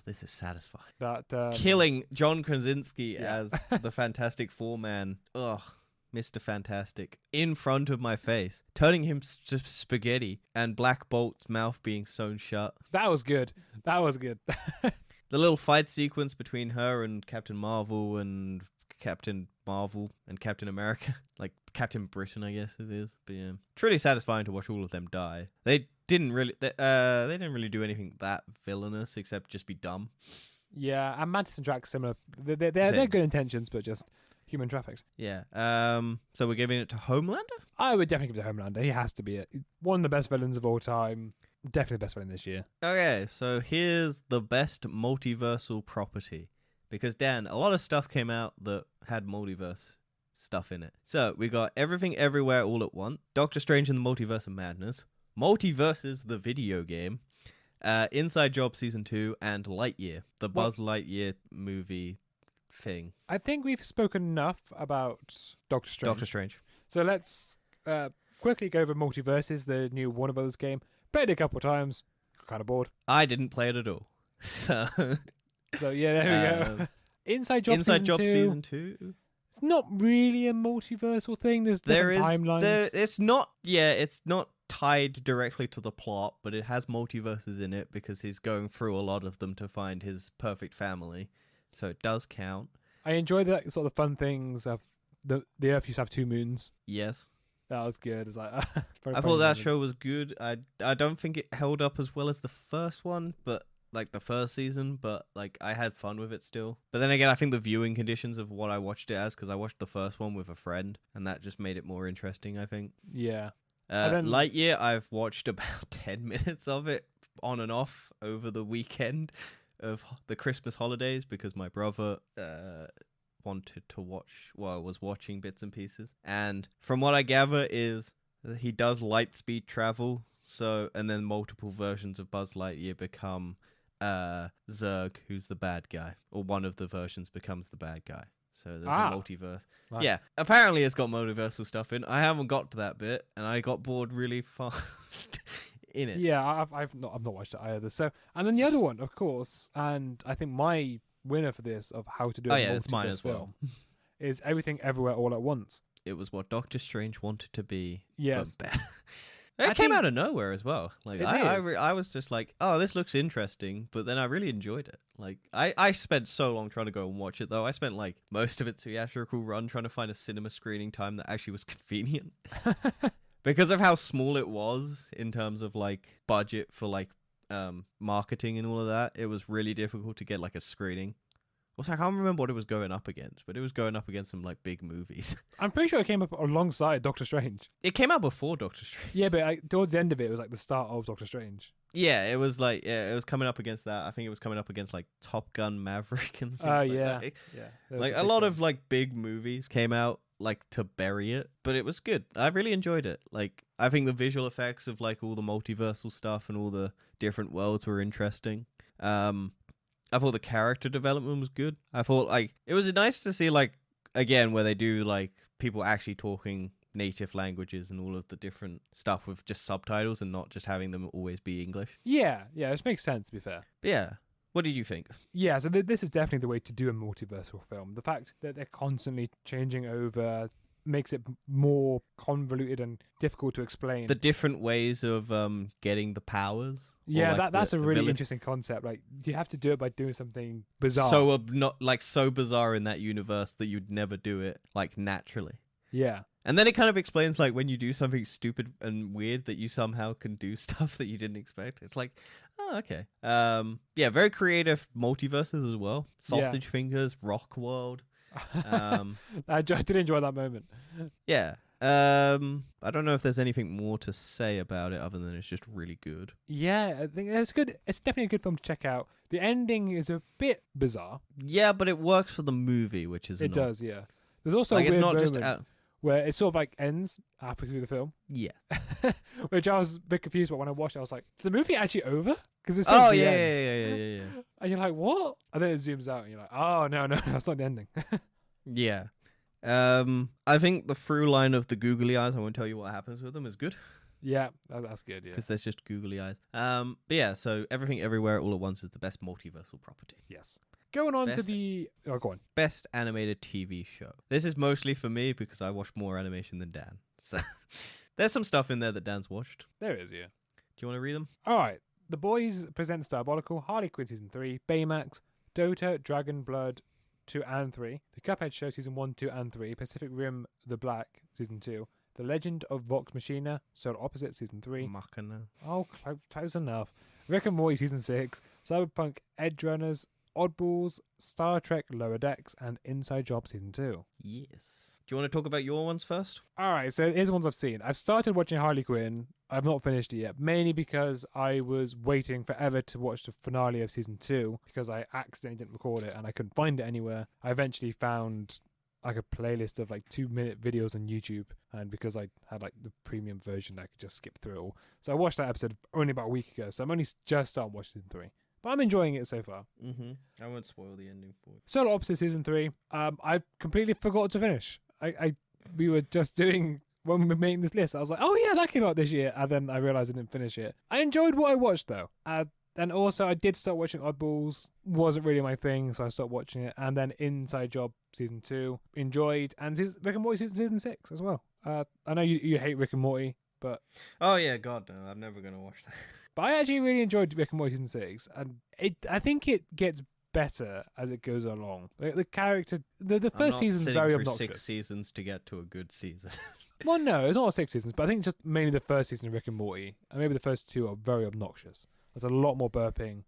this is satisfying. That killing John Krasinski as the Fantastic Four man. Ugh. Mr. Fantastic, in front of my face, turning him to spaghetti, and Black Bolt's mouth being sewn shut. That was good. The little fight sequence between her and Captain Marvel and Captain America, like Captain Britain, I guess it is. But yeah, truly satisfying to watch all of them die. They didn't really do anything that villainous except just be dumb. Yeah, and Mantis and Drax similar. They're good intentions, but just human traffics. Yeah. So we're giving it to Homelander? I would definitely give it to Homelander. He has to be it. One of the best villains of all time. Definitely the best villain this year. Okay, so here's the best multiversal property. Because, Dan, a lot of stuff came out that had multiverse stuff in it. So we got Everything Everywhere All at Once, Doctor Strange and the Multiverse of Madness, Multiverses the video game, Inside Job Season 2, and Lightyear, the Buzz Lightyear movie thing. I think we've spoken enough about Doctor Strange. So let's quickly go over Multiverses, the new Warner Brothers game. Played it a couple of times. Got kind of bored. I didn't play it at all. So yeah, there we go. Inside Job Season 2. It's not really a multiversal thing. There's different timelines. It's not tied directly to the plot, but it has multiverses in it because he's going through a lot of them to find his perfect family. So it does count. I enjoy the sort of fun things of the Earth used to have 2 moons. Yes. That was good. It's like I thought that show was good. I don't think it held up as well as the first one, but like the first season, but like I had fun with it still. But then again, I think the viewing conditions of what I watched it as, because I watched the first one with a friend, and that just made it more interesting, I think. Yeah. Lightyear, I've watched about 10 minutes of it on and off over the weekend of the Christmas holidays because my brother wanted to was watching bits and pieces. And from what I gather is he does light speed travel, and then multiple versions of Buzz Lightyear become Zurg, who's the bad guy, or one of the versions becomes the bad guy. So there's a multiverse. Nice. Yeah, apparently it's got multiversal stuff in. I haven't got to that bit, and I got bored really fast in it. Yeah, I've not watched it either. So, and then the other one, of course, and I think my winner for this of how to do a multiverse film is Everything Everywhere All at Once. It was what Doctor Strange wanted to be. Yes. It came out of nowhere as well. Like I was just like, oh, this looks interesting, but then I really enjoyed it. Like I spent so long trying to go and watch it though. I spent like most of its theatrical run trying to find a cinema screening time that actually was convenient. Because of how small it was in terms of like budget for like marketing and all of that, it was really difficult to get like a screening. Also, I can't remember what it was going up against, but it was going up against some like big movies. I'm pretty sure it came up alongside Doctor Strange. It came out before Doctor Strange. Yeah, but towards the end of it was like the start of Doctor Strange. Yeah, it was like it was coming up against that. I think it was coming up against like Top Gun Maverick and things like that. Yeah. Like a lot of like big movies came out like to bury it, but it was good. I really enjoyed it. Like I think the visual effects of like all the multiversal stuff and all the different worlds were interesting. I thought the character development was good. I thought like it was nice to see like again where they do like people actually talking native languages and all of the different stuff with just subtitles and not just having them always be English. Yeah, this makes sense to be fair. But yeah. What did you think? Yeah, so this is definitely the way to do a multiversal film. The fact that they're constantly changing over makes it more convoluted and difficult to explain. The different ways of getting the powers. Yeah, like that's a really interesting concept. Like you have to do it by doing something bizarre. So bizarre in that universe that you'd never do it like naturally. Yeah. And then it kind of explains like when you do something stupid and weird that you somehow can do stuff that you didn't expect. It's like, oh, okay. Yeah, very creative multiverses as well. Sausage Fingers, Rock World. I did enjoy that moment. Yeah. I don't know if there's anything more to say about it other than it's just really good. Yeah, I think it's good. It's definitely a good film to check out. The ending is a bit bizarre. Yeah, but it works for the movie, which is it does. Yeah. There's also like a weird it's not moment just where it sort of like ends halfway through the film, Yeah. which I was a bit confused about when I watched it. I was like, is the movie actually over? Because it says Oh the yeah, end. yeah. And you're like, what? And then it zooms out and you're like, oh, no, that's not the ending. Yeah. I think the through line of the googly eyes, I won't tell you what happens with them, is good. Yeah, that's good, yeah. Because there's just googly eyes. But yeah, so Everything Everywhere All at Once is the best multiversal property. Yes. Going on to Best- the... Oh, go on. Best animated TV show. This is mostly for me because I watch more animation than Dan. So there's some stuff in there that Dan's watched. There it is, yeah. Do you want to read them? All right. The Boys presents Diabolical, Harley Quinn Season 3, Baymax, Dota, Dragon Blood 2 and 3, The Cuphead Show Season 1, 2 and 3, Pacific Rim The Black Season 2, The Legend of Vox Machina, Solar Opposite Season 3. Machina. Oh, close enough. Rick and Morty Season 6, Cyberpunk Edge Runners, Oddballs, Star Trek Lower Decks, and Inside Job Season 2. Yes. Do you want to talk about your ones first? All right, so here's the ones I've seen. I've started watching Harley Quinn. I've not finished it yet, mainly because I was waiting forever to watch the finale of Season 2 because I accidentally didn't record it and I couldn't find it anywhere. I eventually found like a playlist of like 2-minute videos on YouTube, and because I had like the premium version, I could just skip through it all. So I watched that episode only about a week ago, so I'm only just starting watching Season 3. But I'm enjoying it so far. Mm-hmm. I won't spoil the ending for you. Solar Opposite Season 3, I completely forgot to finish. We were just doing, when we were making this list, I was like, oh yeah, that came out this year, and then I realised I didn't finish it. I enjoyed what I watched though. And also I did start watching Oddballs, wasn't really my thing, so I stopped watching it. And then Inside Job Season 2, enjoyed, and Rick and Morty Season 6 as well. I know you hate Rick and Morty, but... Oh yeah, God no, I'm never going to watch that. But I actually really enjoyed Rick and Morty Season 6, and I think it gets better as it goes along. The character, the first season's very obnoxious. 6 seasons to get to a good season. Well, no, it's not 6 seasons, but I think just mainly the first season of Rick and Morty, and maybe the first 2 are very obnoxious. There's a lot more burping.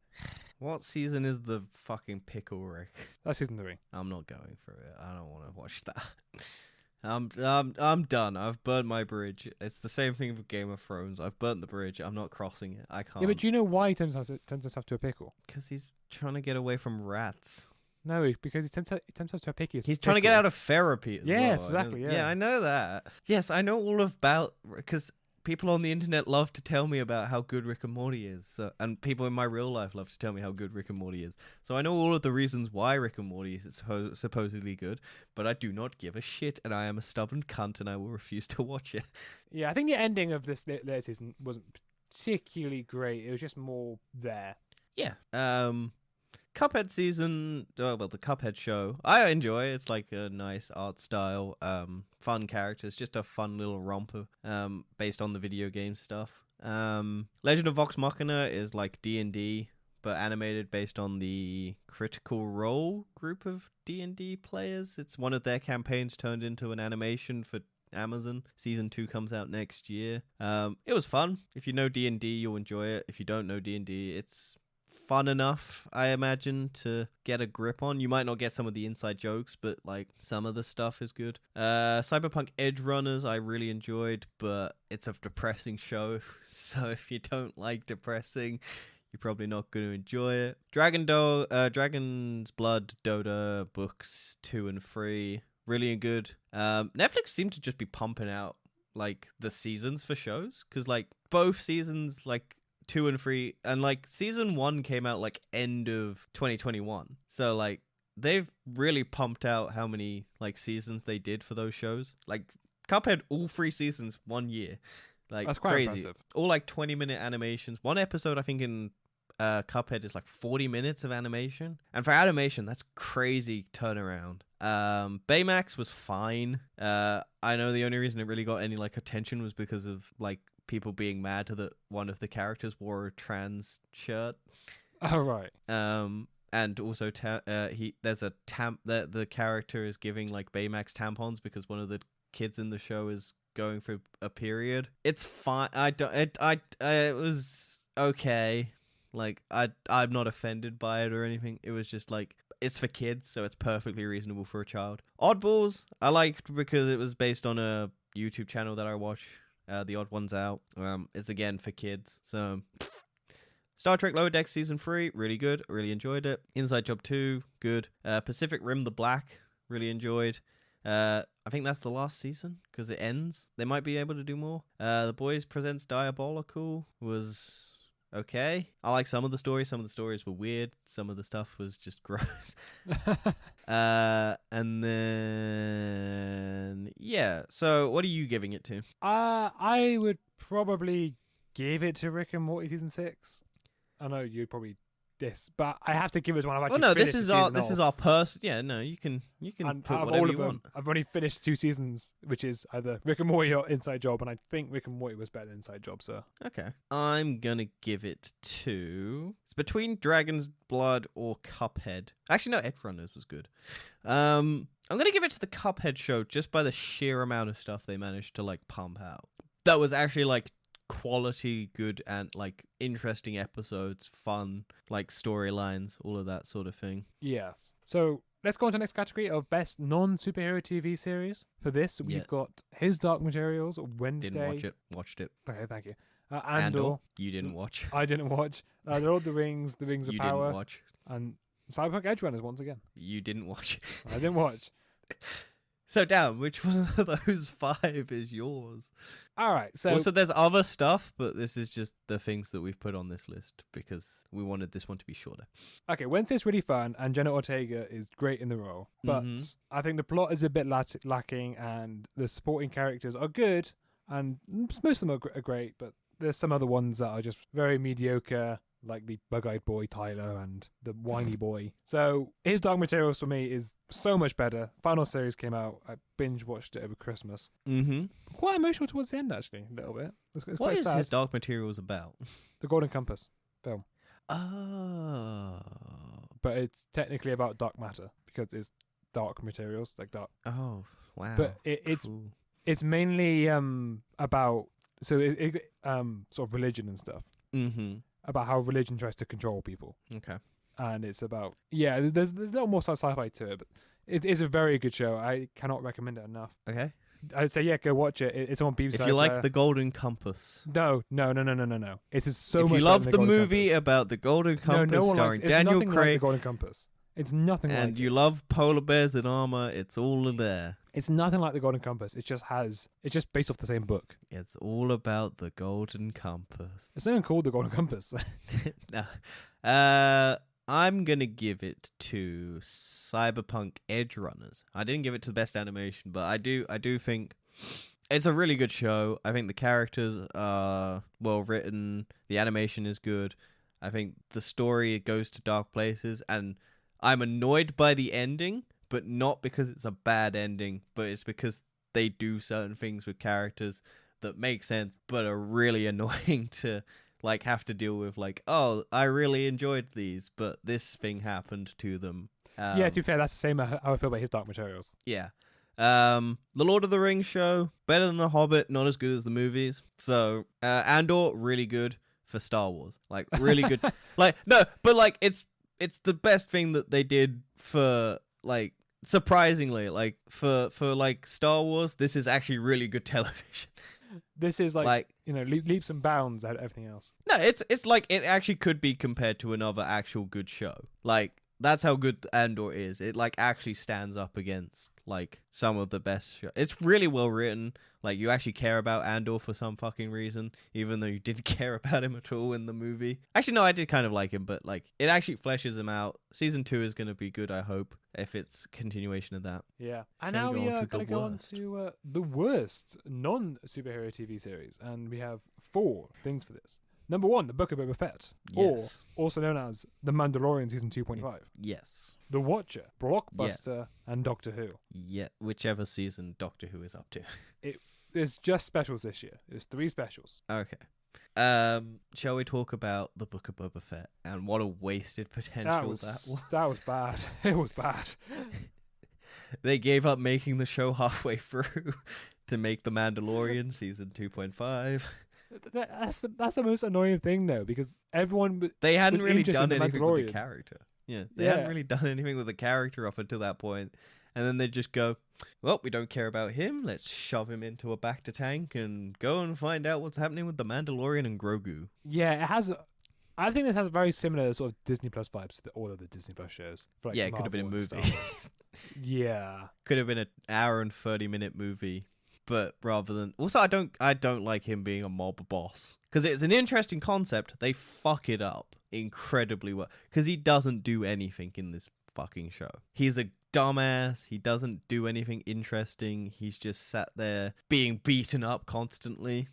What season is the fucking pickle, Rick? That's Season 3. I'm not going for it. I don't want to watch that. I'm done. I've burnt my bridge. It's the same thing with Game of Thrones. I've burnt the bridge. I'm not crossing it. I can't. Yeah, but do you know why he turns himself to a pickle? Because he's trying to get away from rats. No, because he turns himself to a picky. He's trying to get out of therapy as well. Yes, exactly, yeah. Yeah, I know that. Yes, I know all about... Because people on the internet love to tell me about how good Rick and Morty is. So, and people in my real life love to tell me how good Rick and Morty is. So I know all of the reasons why Rick and Morty is supposedly good, but I do not give a shit, and I am a stubborn cunt, and I will refuse to watch it. Yeah, I think the ending of this latest season wasn't particularly great. It was just more there. Yeah. Cuphead season, well, the Cuphead show, I enjoy. It's like a nice art style, fun characters, just a fun little romper, based on the video game stuff. Legend of Vox Machina is like D&D, but animated based on the Critical Role group of D&D players. It's one of their campaigns turned into an animation for Amazon. Season 2 comes out next year. It was fun. If you know D&D, you'll enjoy it. If you don't know D&D, it's fun enough, I imagine, to get a grip on. You might not get some of the inside jokes, but like some of the stuff is good. Cyberpunk Edge Runners I really enjoyed, but it's a depressing show, so if you don't like depressing, you're probably not going to enjoy it. Dragon's Blood Dota books 2 and 3 really good. Netflix seemed to just be pumping out like the seasons for shows, because like both seasons, like 2 and 3, and like season 1 came out like end of 2021, so like they've really pumped out how many like seasons they did for those shows. Like Cuphead, all 3 seasons 1 year, like that's quite crazy. impressive. All like 20-minute animations. One episode I think in Cuphead is like 40 minutes of animation, and for animation that's crazy turnaround. Baymax was fine. I know the only reason it really got any like attention was because of like people being mad that one of the characters wore a trans shirt. Oh, right. And also there's a the character is giving like Baymax tampons because one of the kids in the show is going through a period. It's fine. It was okay. Like I'm not offended by it or anything. It was just like, it's for kids, so it's perfectly reasonable for a child. Oddballs I liked because it was based on a YouTube channel that I watch. The Odd Ones Out. It's again for kids. So Star Trek Lower Decks Season 3, really good. Really enjoyed it. Inside Job 2, good. Pacific Rim The Black, really enjoyed. I think that's the last season because it ends. They might be able to do more. The Boys Presents Diabolical was okay. I like some of the stories. Some of the stories were weird. Some of the stuff was just gross. And then yeah. So what are you giving it to? I would probably give it to Rick and Morty season 6. I know you'd probably but I have to give it to one I've actually Well, no, finished this is our person. Yeah, no, you can and put out of whatever all you of them, want. I've only finished 2 seasons, which is either Rick and Morty or Inside Job, and I think Rick and Morty was better than Inside Job, so Okay, I'm gonna give it to. It's between Dragon's Blood or Cuphead. Actually, no, Edge Runners was good. I'm gonna give it to the Cuphead show just by the sheer amount of stuff they managed to like pump out. That was actually like quality, good, and like interesting episodes, fun, like storylines, all of that sort of thing. yes. So let's go on to the next category of best non-superhero TV series. For this, we've got His Dark Materials, Wednesday. Didn't watch it. Watched it. Okay, thank you. Andor. You didn't watch. I didn't watch. The Lord of the Rings, The Rings of You Power, didn't watch. and Cyberpunk Edge Runners once again. You didn't watch. I didn't watch. So, Dan, which one of those 5 is yours? All right, so Also, there's other stuff, but this is just the things that we've put on this list because we wanted this one to be shorter. okay, Wednesday's really fun, and Jenna Ortega is great in the role, but I think the plot is a bit lacking, and the supporting characters are good, and most of them are great, but there's some other ones that are just very mediocre, like the bug-eyed boy Tyler and the whiny boy. So His Dark Materials for me is so much better. Final series came out. I binge watched it over Christmas. Mm-hmm. Quite emotional towards the end, actually, a little bit. It's What quite is sad. His Dark Materials about? The Golden Compass film. Oh. But it's technically about dark matter because it's dark materials, like dark. Oh, wow. But it's Cool. it's mainly about sort of religion and stuff. Mm-hmm. About how religion tries to control people. Okay. And it's about there's a little more sci-fi to it, but it is a very good show. I cannot recommend it enough. Okay. I'd say go watch it. It's on BBC. If you like The Golden Compass. No. It is so if much you better love than the Golden movie Compass. about the Golden Compass no one starring likes, Daniel it's nothing like the Craig, Golden Compass. It's nothing like and it. you love polar bears in armor, it's all in there. It's nothing like the Golden Compass. It's just based off the same book. It's all about the Golden Compass. It's not even called the Golden Compass. No. I'm gonna give it to Cyberpunk Edge Runners. I didn't give it to the best animation, but I do think it's a really good show. I think the characters are well written, the animation is good. I think the story goes to dark places, and I'm annoyed by the ending, but not because it's a bad ending, but it's because they do certain things with characters that make sense, but are really annoying to like have to deal with. Like, oh, I really enjoyed these, but this thing happened to them. Yeah, to be fair, that's the same how I feel about His Dark Materials. Yeah. The Lord of the Rings show, better than The Hobbit, not as good as the movies. So, Andor, really good for Star Wars. Like, really good. Like, no, but like, it's the best thing that they did for, like, surprisingly, like, for like, Star Wars, this is actually really good television. This is like leaps and bounds out of everything else. No, it's like, it actually could be compared to another actual good show. Like, that's how good Andor is. It like actually stands up against like some of the best shows. It's really well written. Like, you actually care about Andor for some fucking reason, even though you didn't care about him at all in the movie. Actually, no, I did kind of like him, but like it actually fleshes him out. Season 2 is going to be good, I hope, if it's continuation of that. Yeah. And Shall now we we go on are to the going to go on worst? to the worst non-superhero TV series. And we have 4 things for this. Number 1, The Book of Boba Fett. Yes. Or also known as The Mandalorian Season 2.5. Yes. The Watcher, Blockbuster, and Doctor Who. Yeah, whichever season Doctor Who is up to. There's just specials this year. There's 3 specials. Okay. Shall we talk about the Book of Boba Fett and what a wasted potential that was? That was bad. It was bad. They gave up making the show halfway through to make The Mandalorian season 2.5. That's the most annoying thing, though, because everyone They hadn't was really interested done in The anything with the Mandalorian. character. Yeah, they Yeah. hadn't really done anything with the character up until that point. And then they just go, well, we don't care about him. Let's shove him into a Bacta tank and go and find out what's happening with the Mandalorian and Grogu. Yeah, it has I think this has very similar sort of Disney Plus vibes to all of the Disney Plus shows. For like Yeah, it could have been a Marvel and movie. Star Wars. Yeah. Could have been an hour and 30-minute movie, but rather than also I don't like him being a mob boss because it's an interesting concept. They fuck it up incredibly well because he doesn't do anything in this fucking show. He's a dumbass. He doesn't do anything interesting. He's just sat there being beaten up constantly.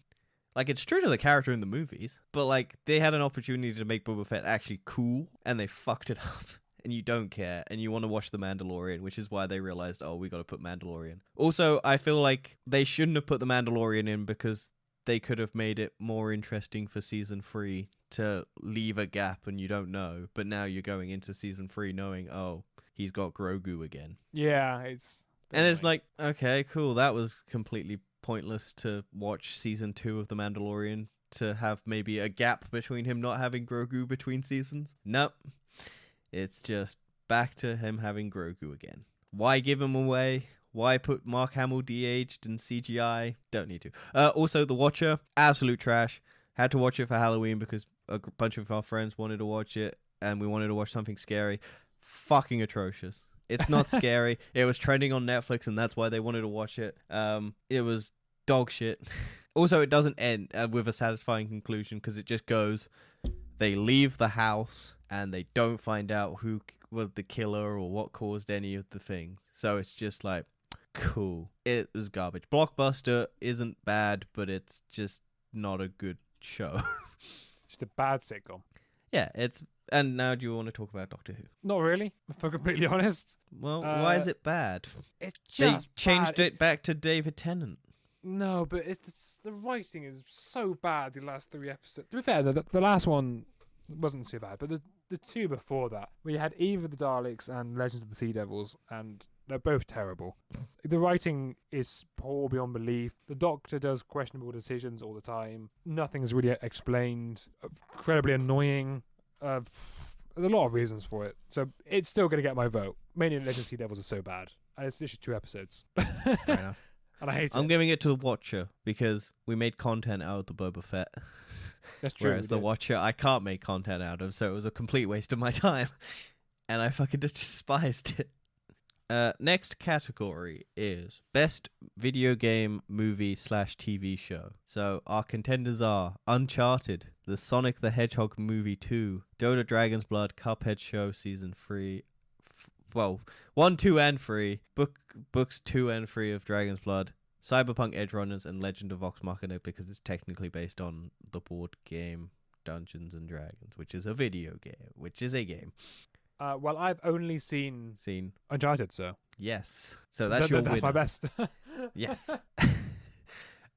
Like, it's true to the character in the movies, but like they had an opportunity to make Boba Fett actually cool and they fucked it up. And you don't care, and you want to watch The Mandalorian, which is why they realized, oh, we got to put Mandalorian. Also, I feel like they shouldn't have put The Mandalorian in because they could have made it more interesting for season 3 to leave a gap and you don't know. But now you're going into season 3 knowing, oh, he's got Grogu again. Yeah, it's... And it's like, okay, cool. That was completely pointless to watch season 2 of The Mandalorian to have maybe a gap between him not having Grogu between seasons. Nope. It's just back to him having Grogu again. Why give him away? Why put Mark Hamill de-aged and CGI? Don't need to. Also, The Watcher, absolute trash. Had to watch it for Halloween because a bunch of our friends wanted to watch it, and we wanted to watch something scary. Fucking atrocious. It's not scary. It was trending on Netflix, and that's why they wanted to watch it. It was dog shit. Also, it doesn't end with a satisfying conclusion because it just goes... They leave the house and they don't find out who was the killer or what caused any of the things. So it's just like, cool. It was garbage. Blockbuster isn't bad, but it's just not a good show. just a bad sitcom. Yeah, it's... And now do you want to talk about Doctor Who? Not really, if I'm completely honest. Well, why is it bad? It's They just changed bad. it back to David Tennant. No, but the writing is so bad. The last 3 episodes. To be fair, the last one wasn't too bad, but the 2 before that, we had Eve of the Daleks and Legends of the Sea Devils, and they're both terrible. The writing is poor beyond belief. The Doctor does questionable decisions all the time. Nothing's really explained. Incredibly annoying. There's a lot of reasons for it, so it's still going to get my vote. Mainly Legends of the Sea Devils are so bad, and it's literally 2 episodes. Fair enough. And I hate it. I'm giving it to The Watcher because we made content out of the Boba Fett. That's true. Whereas The Watcher, I can't make content out of, so it was a complete waste of my time. And I fucking just despised it. Next category is Best Video Game Movie / TV Show. So our contenders are Uncharted, the Sonic the Hedgehog Movie 2, Dota Dragon's Blood, Cuphead Show Season 3, 1, 2, and 3, books 2 and 3 of Dragon's Blood, Cyberpunk Edgerunners, and Legend of Vox Machina because it's technically based on the board game Dungeons and Dragons, which is a video game, which is a game. Well, I've only seen Uncharted, so yes. So that's your that's winner. my best. Yes.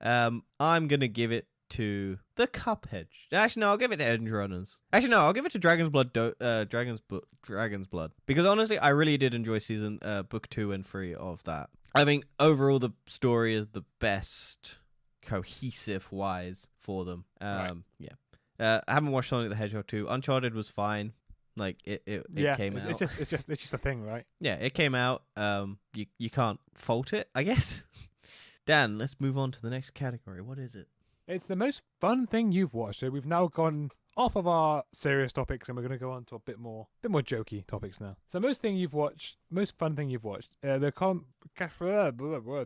I'm gonna give it to the Cuphead. Actually, no, I'll give it to Edgerunners. Actually, no, I'll give it to Dragon's Blood. Dragon's Blood, because honestly, I really did enjoy season book 2 and 3 of that. I think overall the story is the best cohesive wise for them. Right. Yeah. I haven't watched Sonic the Hedgehog 2. Uncharted was fine. Like it came out. It's just a thing, right? Yeah, it came out. You can't fault it, I guess. Dan, let's move on to the next category. What is it? It's the most fun thing you've watched. So we've now gone off of our serious topics, and we're going to go on to a bit more jokey topics now. So most fun thing you've watched. Words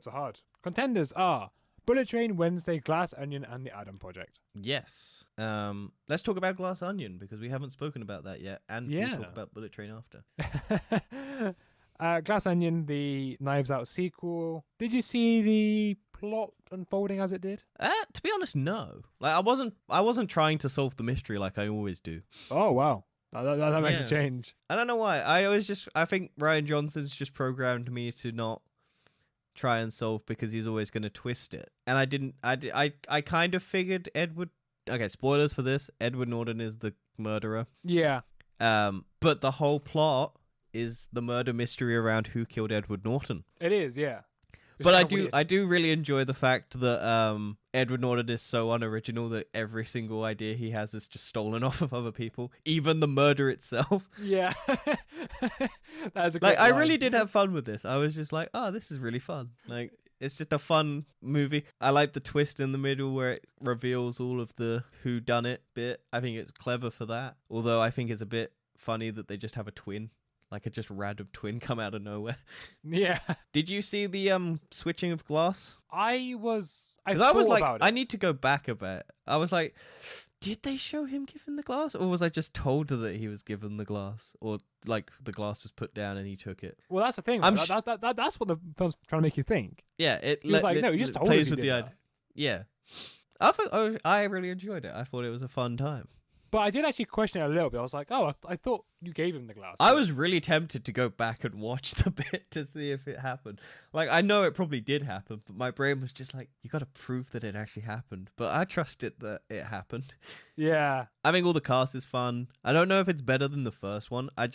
are hard. Contenders are Bullet Train, Wednesday, Glass Onion, and The Adam Project. Yes. Let's talk about Glass Onion because we haven't spoken about that yet, and we'll talk about Bullet Train after. Glass Onion, the Knives Out sequel. Did you see the plot unfolding as it did? To be honest, no. Like I wasn't trying to solve the mystery like I always do. Oh wow, that makes a change. I don't know why. I think Rian Johnson's just programmed me to not try and solve because he's always going to twist it. And I kind of figured Edward. Okay, spoilers for this. Edward Norton is the murderer. Yeah. But the whole plot is the murder mystery around who killed Edward Norton. It is, yeah. But I do really enjoy the fact that Edward Norton is so unoriginal that every single idea he has is just stolen off of other people, even the murder itself. Yeah. That is a great I line. really did have fun with this. I was just like, oh, this is really fun. Like, It's just a fun movie. I like the twist in the middle where it reveals all of the who done it bit. I think it's clever for that. Although I think it's a bit funny that they just have a twin, like a just random twin come out of nowhere. Yeah. Did you see the switching of glass? I was Because thought about it. I need to go back a bit. I was like, did they show him giving the glass, or was I just told that he was given the glass, or like the glass was put down and he took it? Well, that's the thing. I'm That's what the film's trying to make you think. Yeah, it. He was like, no, he just told us plays he with did the that. idea. Yeah, I really enjoyed it. I thought it was a fun time. But I did actually question it a little bit. I was like, oh, I thought you gave him the glass. I was really tempted to go back and watch the bit to see if it happened. Like, I know it probably did happen, but my brain was just like, you got to prove that it actually happened. But I trusted that it happened. Yeah. I think all the cast is fun. I don't know if it's better than the first one. I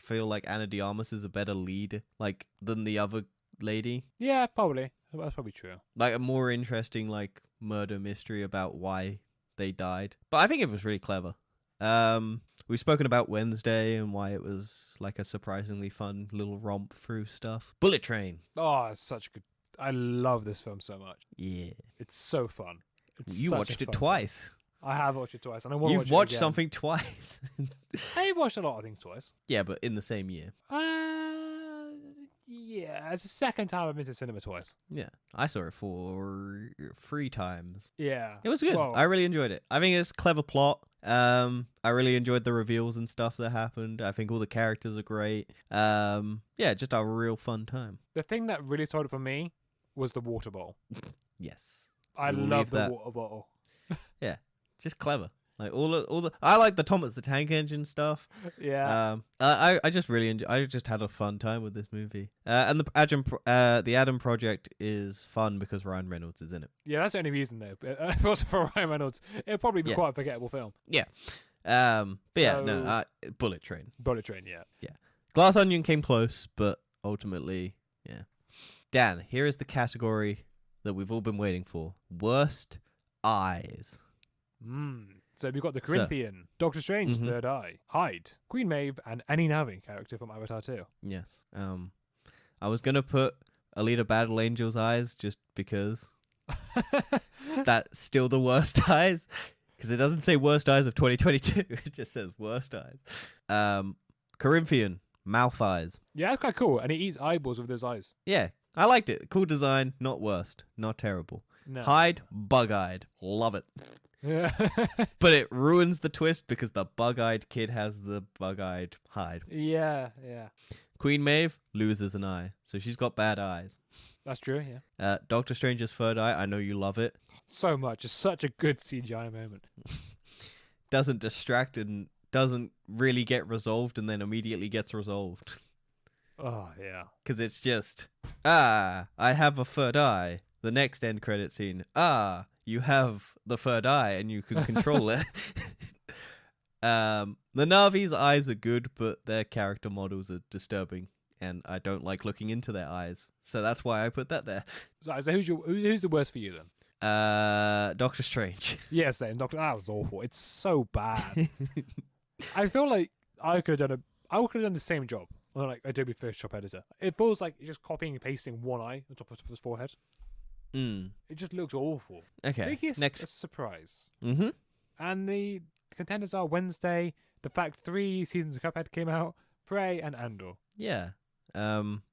feel like Anna de Armas is a better lead, like, than the other lady. Yeah, probably. That's probably true. Like a more interesting, like, murder mystery about why they died. But I think it was really clever. We've spoken about Wednesday and why it was like a surprisingly fun little romp through stuff. Bullet Train. Oh, it's such a good. I love this film so much. Yeah. It's so fun. It's You such watched a it fun twice. film. I have watched it twice, and I want to You've watch watched it again. something twice. I've watched a lot of things twice. Yeah, but in the same year. Yeah, it's the second time I've been to cinema twice. Yeah. I saw it for 3 times. Yeah, It was good. Well, I really enjoyed it. I think it's a clever plot. I really enjoyed the reveals and stuff that happened. I think all the characters are great. Yeah, just a real fun time. the thing that really sold it for me was the water bottle. Yes. I We'll love leave the that. water bottle. Just clever. Like all the I like the Thomas the Tank Engine stuff. Yeah, I just really I just had a fun time with this movie. And the Adam Project is fun because Ryan Reynolds is in it. yeah, that's the only reason though. But if it wasn't for Ryan Reynolds, it'd probably be Yeah. quite a forgettable film. But yeah, So- no, Bullet Train. Bullet Train, yeah. Glass Onion came close, but ultimately, yeah. Dan, here is the category that we've all been waiting for: worst eyes. So we've got the So- Corinthian, Doctor Strange, Mhm. Third Eye, Hyde, Queen Maeve, and Annie Navi, character from Avatar 2. Yes. I was gonna put Alita Battle Angel's eyes just because that's still the worst eyes, because it doesn't say worst eyes of 2022. It just says worst eyes. Corinthian mouth eyes. Yeah, that's quite cool. And he eats eyeballs with those eyes. Yeah, I liked it. Cool design, not worst, not terrible. No. Hyde, bug-eyed, love it. Yeah. But it ruins the twist because the bug-eyed kid has the bug-eyed Hyde. yeah. Queen Maeve loses an eye, so she's got bad eyes. That's true, yeah. Doctor Strange's third eye, I know you love it. So much. It's such a good CGI moment. Doesn't distract and doesn't really get resolved and then immediately gets resolved. Oh, yeah. Because it's just, I have a third eye. The next end credit scene, you have the third eye and you can control it. The Navi's eyes are good, but their character models are disturbing, and I don't like looking into their eyes. So that's why I put that there. So who's the worst for you then? Doctor Strange. Yeah, same. Doctor. That was awful. It's so bad. I feel like I could have done the same job on like Adobe Photoshop editor. It feels like just copying and pasting one eye on top of his forehead. It just looks awful. Okay. Biggest Next. surprise. Mm-hmm. And the contenders are Wednesday, the fact 3 seasons of Cuphead came out, Prey, and Andor. Yeah.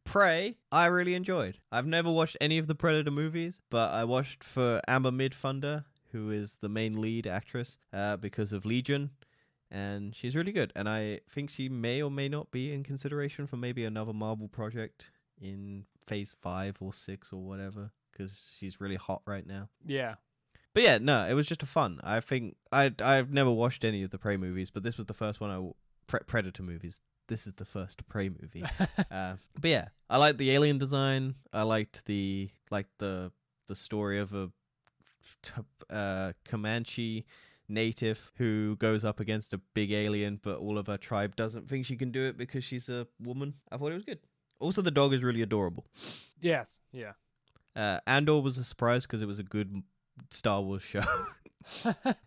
Prey, I really enjoyed. I've never watched any of the Predator movies, but I watched for Amber Midthunder, who is the main lead actress, because of Legion, and she's really good. And I think she may or may not be in consideration for maybe another Marvel project in Phase 5 or 6 or whatever, because she's really hot right now. Yeah. But yeah, no, it was just a fun. I think I've never watched any of the Prey movies, but this was the first one Predator movies. This is the first Prey movie. But yeah, I liked the alien design. I liked the story of a Comanche native who goes up against a big alien, but all of her tribe doesn't think she can do it because she's a woman. I thought it was good. Also, the dog is really adorable. Yes. Yeah. Andor was a surprise because it was a good Star Wars show.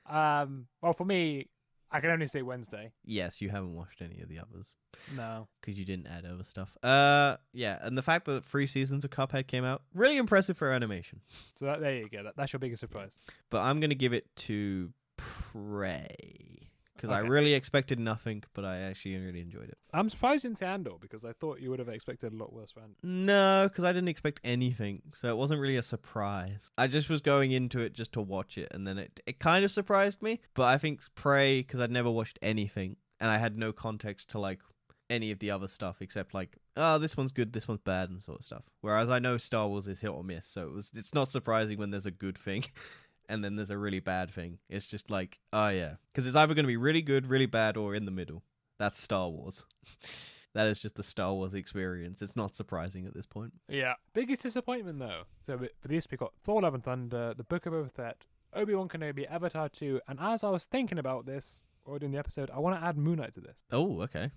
Well, for me, I can only say Wednesday. Yes, you haven't watched any of the others No. because you didn't add other stuff. Yeah, and the fact that 3 seasons of Cuphead came out, really impressive for animation. So there you go. That's your biggest surprise. But I'm gonna give it to Prey because I Okay. really expected nothing, but I actually really enjoyed it. I'm surprised into Andor because I thought you would have expected a lot worse for Andor. No, because I didn't expect anything, so it wasn't really a surprise. I just was going into it just to watch it, and then it kind of surprised me. But I think Prey, because I'd never watched anything, and I had no context to like any of the other stuff except like, oh, this one's good, this one's bad, and sort of stuff. Whereas I know Star Wars is hit or miss, so it's not surprising when there's a good thing. And then there's a really bad thing. It's just like, oh yeah. Because it's either going to be really good, really bad, or in the middle. That's Star Wars. That is just the Star Wars experience. It's not surprising at this point. Yeah. Biggest disappointment though. So for this we got Thor: Love and Thunder, The Book of Boba Fett, Obi-Wan Kenobi, Avatar 2, and as I was thinking about this or doing the episode, I want to add Moon Knight to this. Oh, okay.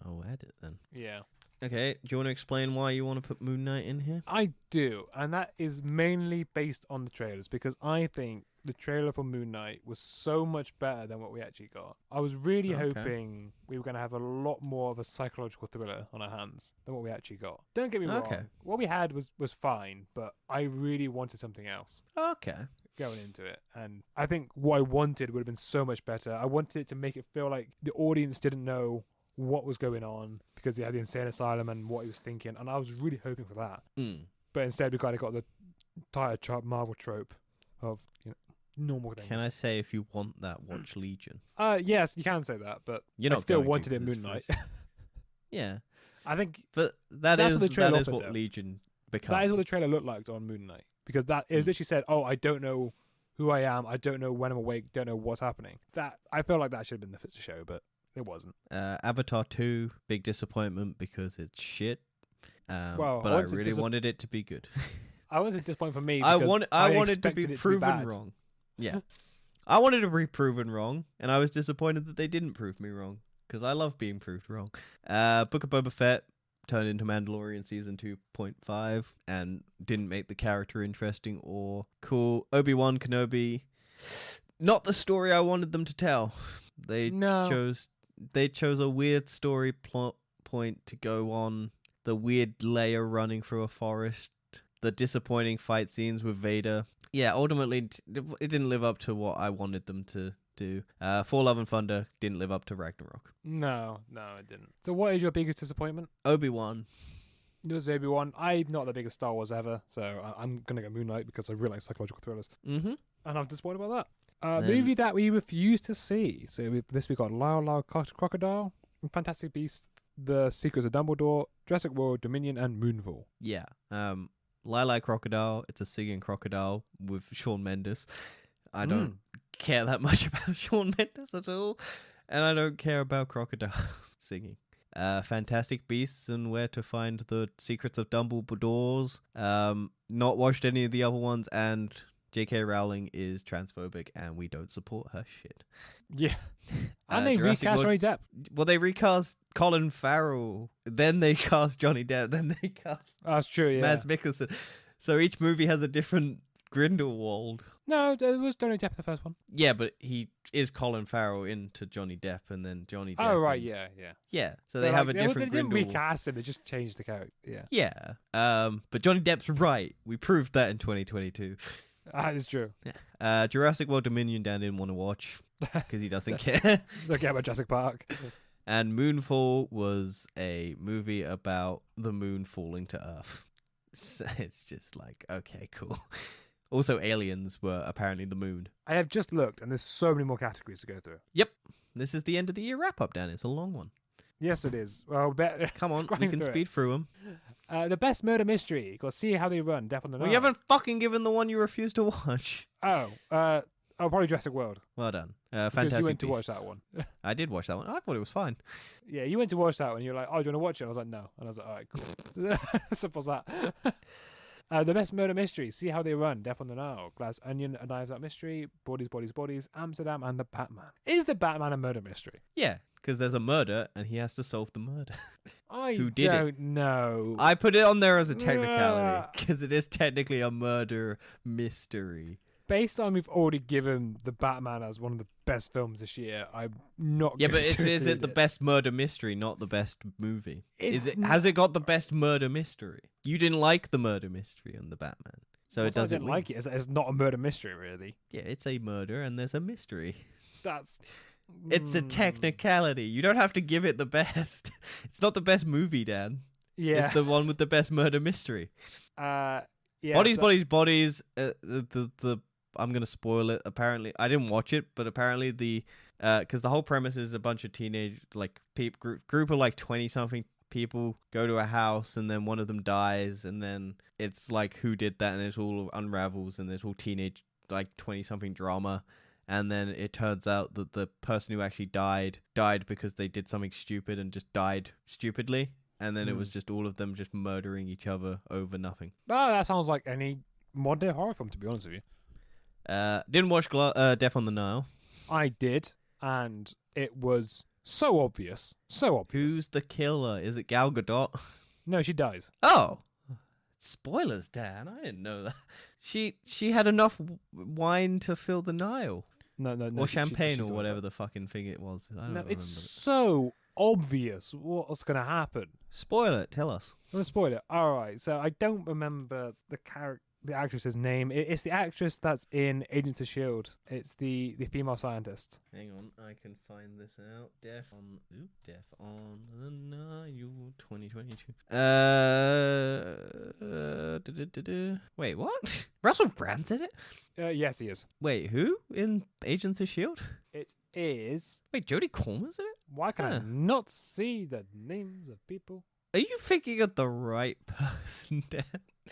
I'll add it then. Yeah. Okay, do you want to explain why you want to put Moon Knight in here? I do, and that is mainly based on the trailers because I think the trailer for Moon Knight was so much better than what we actually got. I was really Okay. hoping we were going to have a lot more of a psychological thriller on our hands than what we actually got. Don't get me wrong. Okay. What we had was fine, but I really wanted something else Okay. going into it. And I think what I wanted would have been so much better. I wanted it to make it feel like the audience didn't know what was going on because he had the insane asylum and what he was thinking. And I was really hoping for that. Mm. But instead, we kind of got the entire Marvel trope of normal things. Can I say if you want that, watch Legion? Yes, you can say that, but You're I not still going to wanted it for this Moon Knight. first. Yeah, I think but that's That's what the trailer that is offered, what though. Legion becomes. that is what the trailer looked like on Moon Knight because that it literally said, "Oh, I don't know who I am. I don't know when I'm awake. Don't know what's happening." That I felt like that should have been the show, but it wasn't. Avatar 2, big disappointment because it's shit. Well, but I I wanted really wanted it to be good. I wasn't disappointed for me. I Because wanted to be expected it proven bad. wrong. Yeah, I wanted to be proven wrong, and I was disappointed that they didn't prove me wrong because I love being proved wrong. Book of Boba Fett turned into Mandalorian season 2.5 and didn't make the character interesting or cool. Obi-Wan Kenobi, not the story I wanted them to tell. They No. chose a weird story plot point to go on. The weird Leia running through a forest. The disappointing fight scenes with Vader. Yeah, ultimately, it didn't live up to what I wanted them to do. For Love and Thunder didn't live up to Ragnarok. No, it didn't. So, what is your biggest disappointment? Obi-Wan. It was Obi-Wan. I'm not the biggest Star Wars ever, so I'm gonna go Moon Knight because I really like psychological thrillers, Mm-hmm. and I'm disappointed about that. Then- Movie that we refused to see. So this we got Lyle Lyle Crocodile, Fantastic Beasts, The Secrets of Dumbledore, Jurassic World, Dominion, and Moonfall. Yeah. Lili Crocodile. It's a singing crocodile with Shawn Mendes. I don't care that much about Shawn Mendes at all, and I don't care about crocodiles singing. Fantastic Beasts and Where to Find the Secrets of Dumbledore's. Not watched any of the other ones, and J.K. Rowling is transphobic, and we don't support her shit. Yeah, and they Jurassic recast World- Johnny Depp. Well, they recast Colin Farrell, then they cast Johnny Depp, then they cast That's true. Yeah. Mads Mikkelsen. So each movie has a different Grindelwald. No, it was Johnny Depp the first one. Yeah, but he is Colin Farrell into Johnny Depp, and then Johnny Depp. Oh right, and- yeah. Yeah, so they have a different They didn't Grindelwald. recast him; they just changed the character. Yeah, Yeah. But Johnny Depp's right. We proved that in 2022. that is true. Jurassic World Dominion Dan didn't want to watch because he doesn't care. Don't care about Jurassic Park. And Moonfall was a movie about the moon falling to Earth. So it's just like, okay, cool. Also, aliens were apparently the moon. I have just looked, and there's so many more categories to go through. Yep. This is the end of the year wrap up, Dan. It's a long one. Yes, it is. Well, Come on, we scrolling can through it. speed through them. The best murder mystery. Got to see how they run. Death on the Well, Nile. you haven't fucking given the one you refused to watch. Probably Jurassic World. Well done. Because Fantastic you went to watch Beasts. that one. I did watch that one. I thought it was fine. Yeah, you went to watch that one. You're like, oh, do you want to watch it? I was like, no. And I was like, all right, cool. Simple as that. The best murder mystery. See how they run. Death on the Nile. Glass Onion, A Knives Out Mystery. Bodies, Bodies, Bodies. Amsterdam, and The Batman. Is The Batman a murder mystery? Yeah, because there's a murder and he has to solve the murder. I Who did it? don't know. I put it on there as a technicality because it is technically a murder mystery. based on we've already given The Batman as one of the best films this year, I'm not. Yeah, but going to is it include the best murder mystery, not the best movie? Has it got the best murder mystery? You didn't like the murder mystery on the Batman, so it I doesn't didn't win. like it. It's not a murder mystery, really. Yeah, it's a murder and there's a mystery. That's. It's a technicality. You don't have to give it the best. It's not the best movie, Dan. Yeah. It's the one with the best murder mystery. Yeah. Bodies. The I'm gonna spoil it. Apparently, I didn't watch it, but apparently because the whole premise is a bunch of teenage group of like 20-something people go to a house and then one of them dies and then it's like who did that and it all unravels and there's all teenage like 20-something drama. And then it turns out that the person who actually died because they did something stupid and just died stupidly. And then it was just all of them just murdering each other over nothing. Oh, that sounds like any modern day horror film, to be honest with you. Didn't watch Death on the Nile. I did, and it was so obvious. So obvious. Who's the killer? Is it Gal Gadot? No, she dies. Oh, spoilers, Dan. I didn't know that. She had enough wine to fill the Nile. No. Or champagne or whatever the fucking thing it was. I don't remember. It's so obvious what's going to happen. Spoil it. Tell us. I'm going to spoil it. All right. So I don't remember the actress's name. It's the actress that's in Agents of S.H.I.E.L.D. It's the female scientist. Hang on. I can find this out. Death on the Nile 2022. Wait, what? Russell Brand's in it? Yes, he is. Wait, who in Agents of S.H.I.E.L.D.? It is. Wait, Jodie Comer's in it? Why can I not see the names of people? Are you thinking of the right person, Dan?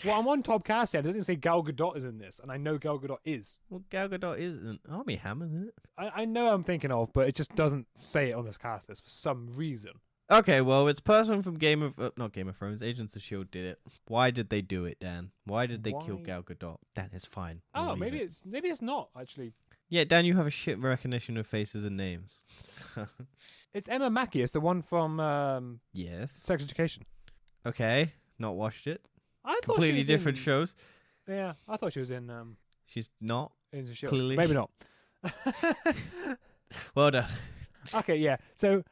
Well, I'm on Top Cast here. It doesn't even say Gal Gadot is in this, and I know Gal Gadot is. Well, Gal Gadot isn't. Armie Hammer's in it. I know I'm thinking of, but it just doesn't say it on this cast list for some reason. Okay, well, it's person from not Game of Thrones, Agents of S.H.I.E.L.D. did it. Why did they do it, Dan? Why did they kill Gal Gadot? Dan, it's fine. Oh, maybe it's not, actually. Yeah, Dan, you have a shit recognition of faces and names. It's Emma Mackey. It's the one from Yes. Sex Education. Okay, not watched it. I thought Completely different shows. Yeah, I thought she was in She's not. Agents of S.H.I.E.L.D. Clearly. Maybe not. Well done. Okay, yeah. So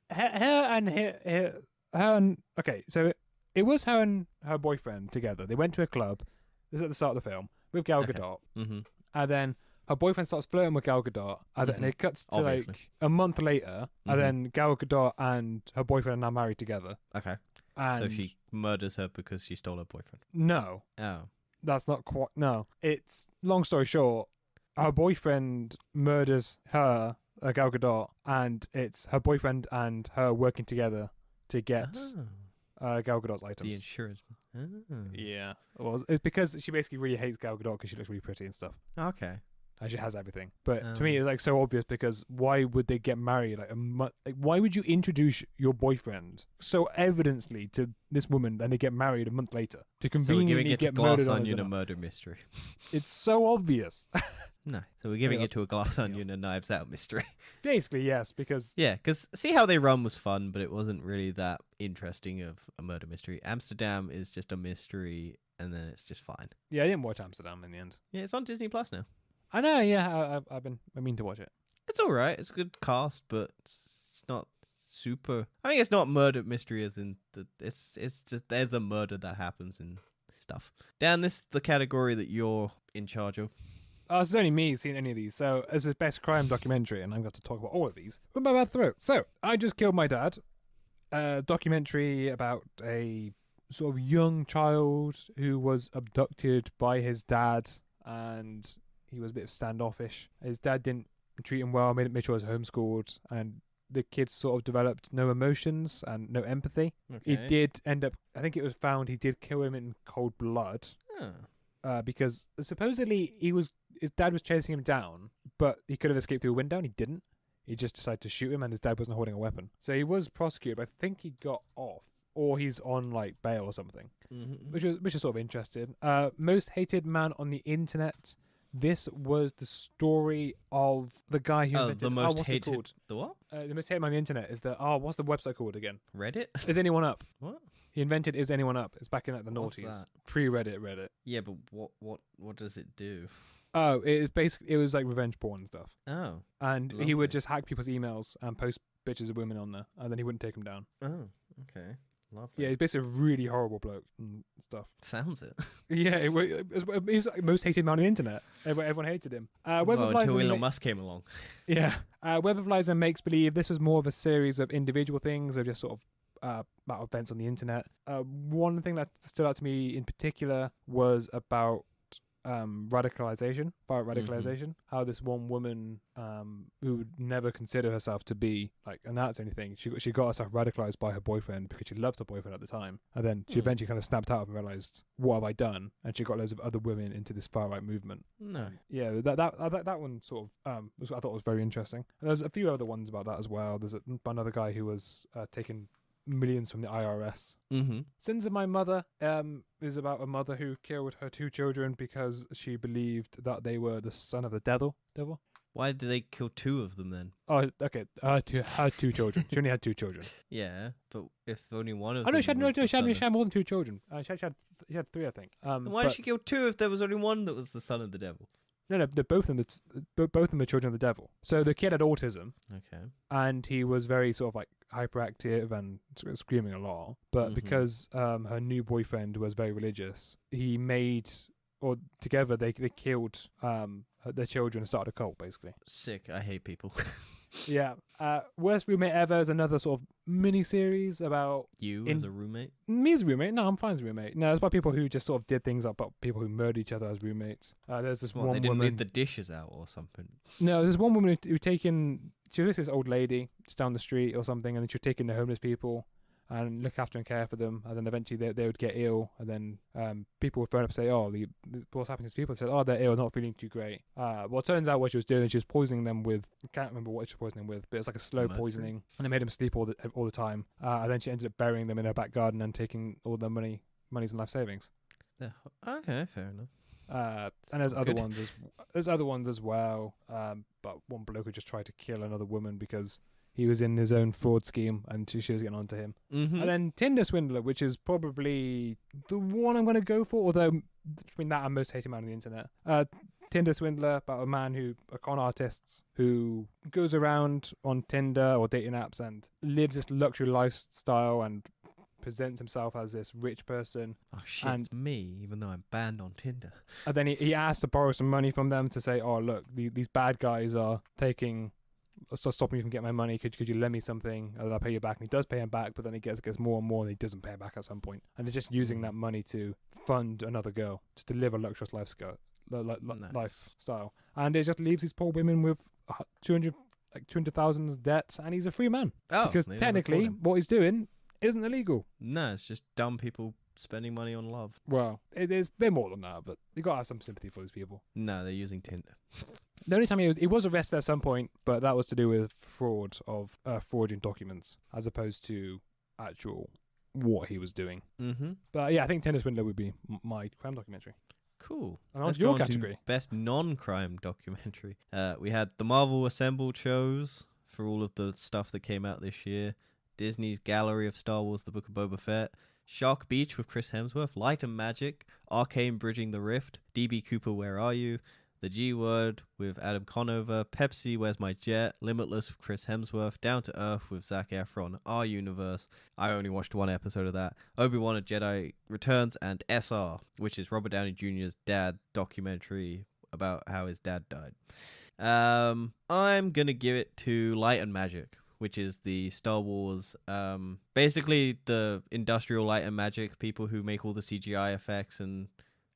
okay, so it was her and her boyfriend together. They went to a club. This is at the start of the film with Gal Gadot, and then her boyfriend starts flirting with Gal Gadot, and then it cuts to like a month later, and then Gal Gadot and her boyfriend are now married together. Okay. And So she murders her because she stole her boyfriend. No, Oh. that's not quite. No, it's long story short. Her boyfriend murders her, Gal Gadot, and it's her boyfriend and her working together to get Gal Gadot's items. The insurance. Oh. Yeah. Well, it's because she basically really hates Gal Gadot because she looks really pretty and stuff. Okay. And she has everything. But to me, it's like so obvious because why would they get married? Like why would you introduce your boyfriend so evidently to this woman and they get married a month later to conveniently get murdered on a murder mystery? It's so obvious. No. So we're giving it to a Glass Onion and Knives Out mystery. Basically, yes, because... Yeah, because See How They Run was fun, but it wasn't really that interesting of a murder mystery. Amsterdam is just a mystery, and then it's just fine. Yeah, I didn't watch Amsterdam in the end. Yeah, it's on Disney Plus now. I know, yeah, I mean to watch it. It's all right. It's a good cast, but it's not super... I mean, it's not murder mystery as in... It's just there's a murder that happens and stuff. Dan, this is the category that you're in charge of. It's only me seeing any of these, so as a best crime documentary, and I'm going to talk about all of these with my bad throat. So, I Just Killed My Dad, a documentary about a sort of young child who was abducted by his dad, and he was a bit standoffish. His dad didn't treat him well, made sure he was homeschooled, and the kid sort of developed no emotions and no empathy. Okay. He did end up, I think it was found he did kill him in cold blood. Because supposedly his dad was chasing him down, but he could have escaped through a window and he didn't. He just decided to shoot him and his dad wasn't holding a weapon. So he was prosecuted, but I think he got off. Or he's on like bail or something. Which is sort of interesting. Most hated man on the internet. This was the story of the guy who invented... the most what's hated... it called? The what? The most hated man on the internet is the... what's the website called again? Reddit? Is Anyone Up? What? He invented Is Anyone Up? It's back in like the What's noughties. that? Pre-Reddit, Reddit. Yeah, but what does it do? Oh, it was like revenge porn and stuff. Oh. And he Lovely. would just hack people's emails and post pictures of women on there, and then he wouldn't take them down. Oh. Okay. Lovely. Yeah, he's basically a really horrible bloke and stuff. Sounds it. Yeah, he's the most hated man on the internet. Everyone hated him. Web Well, of Lies until and Elon Musk came along. Yeah. Web of Lies and Makes Believe, this was more of a series of individual things, of just sort of about events on the internet. One thing that stood out to me in particular was about radicalization, far radicalization. How this one woman who would never consider herself to be like a Nazi or anything, she got herself radicalized by her boyfriend because she loved her boyfriend at the time, and then she eventually kind of snapped out and realized, what have I done? And she got loads of other women into this far right movement. No. Yeah, that one sort of I thought was very interesting. And there's a few other ones about that as well. There's another guy who was taking millions from the IRS. Mm-hmm. Sins of My Mother is about a mother who killed her 2 children because she believed that they were the son of the devil. Why did they kill 2 of them then? Oh, okay. Her 2 children. She only had 2 children. Yeah, but if only one of Oh them. no, she had was she had more than 2 children. She had 3, I think. Then why did she kill 2 if there was only one that was the son of the devil? No, they're both of them are children of the devil. So the kid had autism, Okay. and he was very sort of like hyperactive and sort of screaming a lot. But because her new boyfriend was very religious, he made, or together they killed their children and started a cult, basically. Sick. I hate people. Yeah. Worst Roommate Ever is another sort of mini-series about You as a roommate? me as a roommate. No, I'm fine as a roommate. No, it's about people who just sort of did things about people who murdered each other as roommates. There's this What, one they didn't woman. leave the dishes out or something? No, there's one woman who taken. She was this old lady just down the street or something, and then she was taking the homeless people and look after and care for them, and then eventually they would get ill, and then people would phone up and say, "Oh, what's happening to these people?" They said, "Oh, they're ill, not feeling too great." Well, it turns out what she was doing, she was poisoning them with, I can't remember what she was poisoning with, but it's like a slow Mercury? poisoning, and it made them sleep all the time. And then she ended up burying them in her back garden and taking all their monies and life savings. Yeah. Okay, fair enough. And there's other Good. ones as well. But one bloke who just tried to kill another woman because he was in his own fraud scheme and she was getting onto him. Mm-hmm. And then Tinder Swindler, which is probably the one I'm going to go for, although between that and Most Hated Man on the internet. Tinder Swindler, about a man a con artist who goes around on Tinder or dating apps and lives this luxury lifestyle and presents himself as this rich person. Oh shit, it's me, even though I'm banned on Tinder. And then he asks to borrow some money from them to say, "Oh, look, these bad guys are stopping me from getting my money. Could you lend me something and I'll pay you back?" And he does pay him back, but then he gets more and more, and he doesn't pay him back at some point. And he's just using that money to fund another girl, just to live a luxurious lifestyle. And it just leaves these poor women with 200,000 debts, and he's a free man Oh, because they never technically caught him. what he's doing isn't illegal. No, it's just dumb people spending money on love. Well, it's a bit more than that, but you gotta have some sympathy for these people. No, they're using Tinder. The only time he was arrested at some point, but that was to do with fraud of forging documents as opposed to actual what he was doing. Mm-hmm. But yeah, I think Tinder Swindler would be my crime documentary. Cool. And on Let's your go on to category. Best non-crime documentary. We had the Marvel Assembled shows for all of the stuff that came out this year. Disney's Gallery of Star Wars: The Book of Boba Fett. Shark Beach with Chris Hemsworth. Light and Magic. Arcane Bridging the Rift. DB Cooper, Where Are You? The G Word with Adam Conover. Pepsi, Where's My Jet? Limitless with Chris Hemsworth. Down to Earth with Zac Efron. Our Universe. I only watched one episode of that. Obi-Wan: A Jedi Returns. And SR, which is Robert Downey Jr.'s dad documentary about how his dad died. I'm going to give it to Light and Magic, which is the Star Wars, basically the industrial Light and Magic people who make all the CGI effects and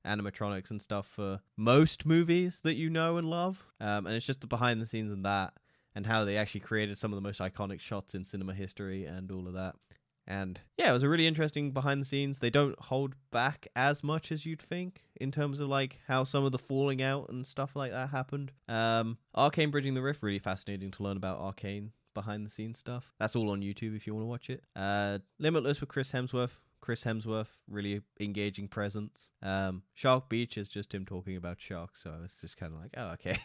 animatronics and stuff for most movies that you know and love. And it's just the behind the scenes and that, and how they actually created some of the most iconic shots in cinema history and all of that. And yeah, it was a really interesting behind the scenes. They don't hold back as much as you'd think in terms of like how some of the falling out and stuff like that happened. Arcane Bridging the Rift, really fascinating to learn about Arcane behind the scenes stuff. That's all on YouTube if you want to watch it. Limitless with Chris Hemsworth. Chris Hemsworth, really engaging presence. Shark Beach is just him talking about sharks, so it's just kind of like, oh, okay.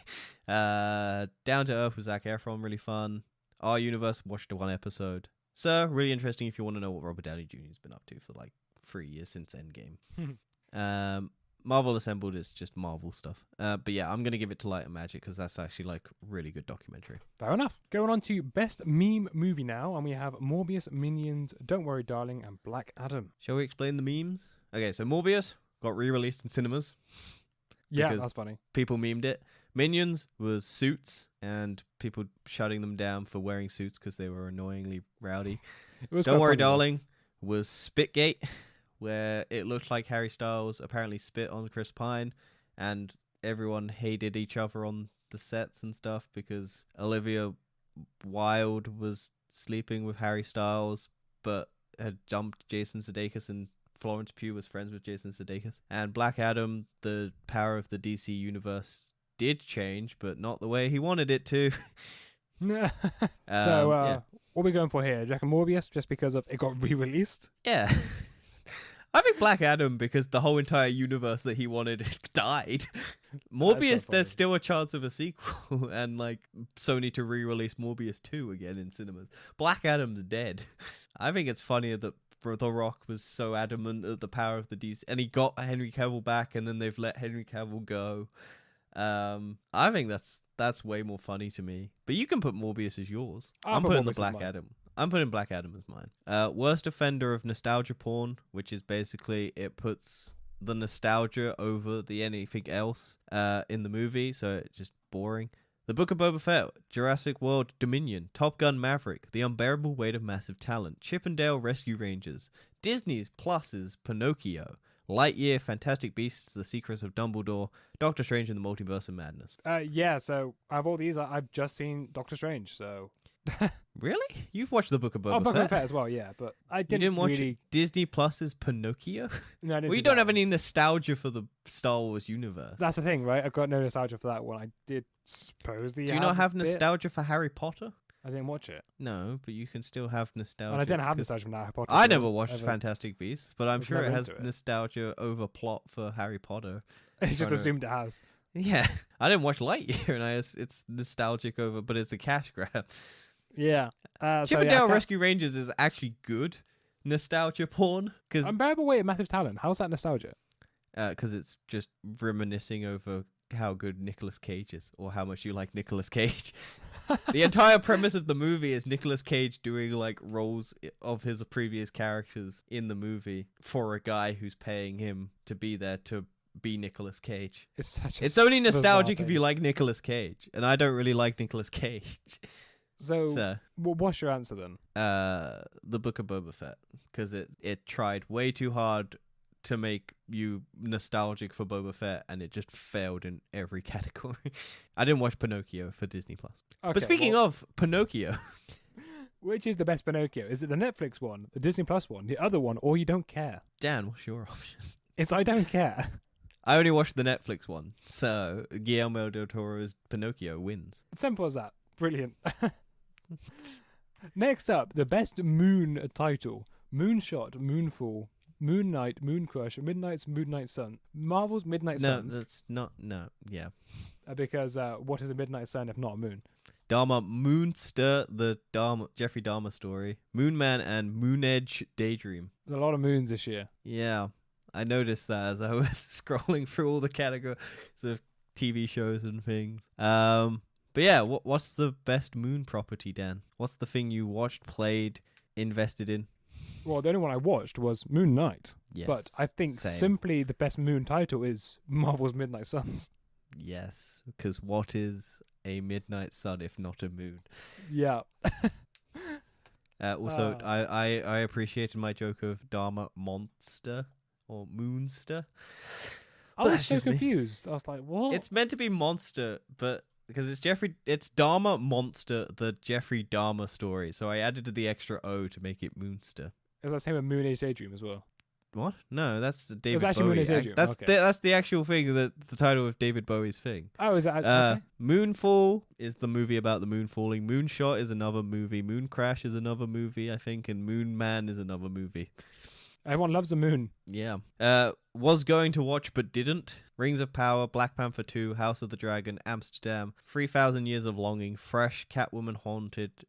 Down to Earth with Zac Efron, really fun. Our Universe, watched one episode. So, really interesting if you want to know what Robert Downey Jr. has been up to for like 3 years since Endgame. Marvel Assembled is just Marvel stuff. But yeah, I'm gonna give it to Light and Magic because that's actually like really good documentary. Fair enough. Going on to best meme movie now, and we have Morbius, Minions, Don't Worry Darling, and Black Adam. Shall we explain the memes? Okay, so Morbius got re-released in cinemas. Yeah, Because- that's funny. People memed it. Minions was suits and people shutting them down for wearing suits because they were annoyingly rowdy. It was Don't quite Worry funny, though. Darling was Spitgate, where it looked like Harry Styles apparently spit on Chris Pine, and everyone hated each other on the sets and stuff because Olivia Wilde was sleeping with Harry Styles, but had dumped Jason Sudeikis, and Florence Pugh was friends with Jason Sudeikis. And Black Adam, the power of the DC universe did change, but not the way he wanted it to. So, Yeah. what are we going for here? Do you reckon Morbius just because of it got re-released? Yeah. I think Black Adam because the whole entire universe that he wanted died. Morbius, funny. there's still a chance of a sequel and like Sony to re-release Morbius 2 again in cinemas. Black Adam's dead. I think it's funnier that The Rock was so adamant at the power of the DC, and he got Henry Cavill back, and then they've let Henry Cavill go. I think that's way more funny to me. But you can put Morbius as yours. I'll I'm put putting Morbius the as Black mine. Adam. I'm putting Black Adam as mine. Worst offender of nostalgia porn, which is basically it puts the nostalgia over the anything else in the movie, so it's just boring. The Book of Boba Fett, Jurassic World Dominion, Top Gun Maverick, The Unbearable Weight of Massive Talent, Chip and Dale Rescue Rangers, Disney's Plus's Pinocchio, Lightyear, Fantastic Beasts, The Secrets of Dumbledore, Doctor Strange in the Multiverse of Madness. Yeah, so out of all these, I've just seen Doctor Strange, so... Really? You've watched The Book of Boba Book Fett? of Fett as well, yeah, but I You didn't, didn't watch really... Disney Plus's Pinocchio? No, I didn't Well, see you don't that have one. any nostalgia for the Star Wars universe. That's the thing, right? I've got no nostalgia for that one. I did supposedly Do you not have a bit. nostalgia for Harry Potter? I didn't watch it. No, but you can still have nostalgia. And I didn't have 'cause nostalgia from Harry Potter. I so never was watched ever- Fantastic Beasts, but I'm was sure it never has into it. nostalgia over plot for Harry Potter. I just Oh, no. assumed it has. Yeah, I didn't watch Lightyear, and it's nostalgic over, but it's a cash grab. Yeah. Chip and Dale Rescue Rangers is actually good nostalgia porn because Unbearable Weight of Massive Talent. How's that nostalgia? it's just reminiscing over how good Nicolas Cage is, or how much you like Nicolas Cage. The entire premise of the movie is Nicolas Cage doing like roles of his previous characters in the movie for a guy who's paying him to be there to be Nicolas Cage. It's such a It's only bizarre nostalgic if thing. you like Nicolas Cage, and I don't really like Nicolas Cage. So, So, what's your answer then? the Book of Boba Fett, because it tried way too hard to make you nostalgic for Boba Fett, and it just failed in every category. I didn't watch Pinocchio for Disney Plus. Okay, But speaking well, of Pinocchio, which is the best Pinocchio? Is it the Netflix one, the Disney Plus one, the other one, or you don't care? Dan, what's your option? It's I don't care. I only watched the Netflix one, so Guillermo del Toro's Pinocchio wins. Simple as that. Brilliant. Next up, the best Moon title: Moonshot, Moonfall, Moon Knight, Moon Crush, Midnight's Midnight Sun, Marvel's Midnight No, Suns. that's not. No, yeah. Because what is a Midnight Sun if not a moon? Dharma Moonster, the Jeffrey Dahmer story, Moonman, and Moonedge Daydream. There's a lot of moons this year. Yeah, I noticed that as I was scrolling through all the categories of TV shows and things. But yeah, what's the best Moon property, Dan? What's the thing you watched, played, invested in? Well, the only one I watched was Moon Knight. Yes, But I think same. simply the best Moon title is Marvel's Midnight Suns. Yes, because what is a midnight sun if not a moon? Yeah. Also, I appreciated my joke of Dharma Monster or Moonster. I was That's so just me. confused. I was like, what? It's meant to be monster, but because it's Dharma Monster, the Jeffrey Dahmer story. So I added the extra O to make it Moonster. Is that same with Moon Age Daydream as well? What? No, that's David actually Bowie. Moon Age Daydream, That's okay. that's the actual thing. The title of David Bowie's thing. Oh, is that okay? Moonfall is the movie about the moon falling. Moonshot is another movie. Moon Crash is another movie, I think, and Moon Man is another movie. Everyone loves the moon. Yeah. Was going to watch but didn't. Rings of Power, Black Panther 2, House of the Dragon, Amsterdam, 3,000 Years of Longing, Fresh, Catwoman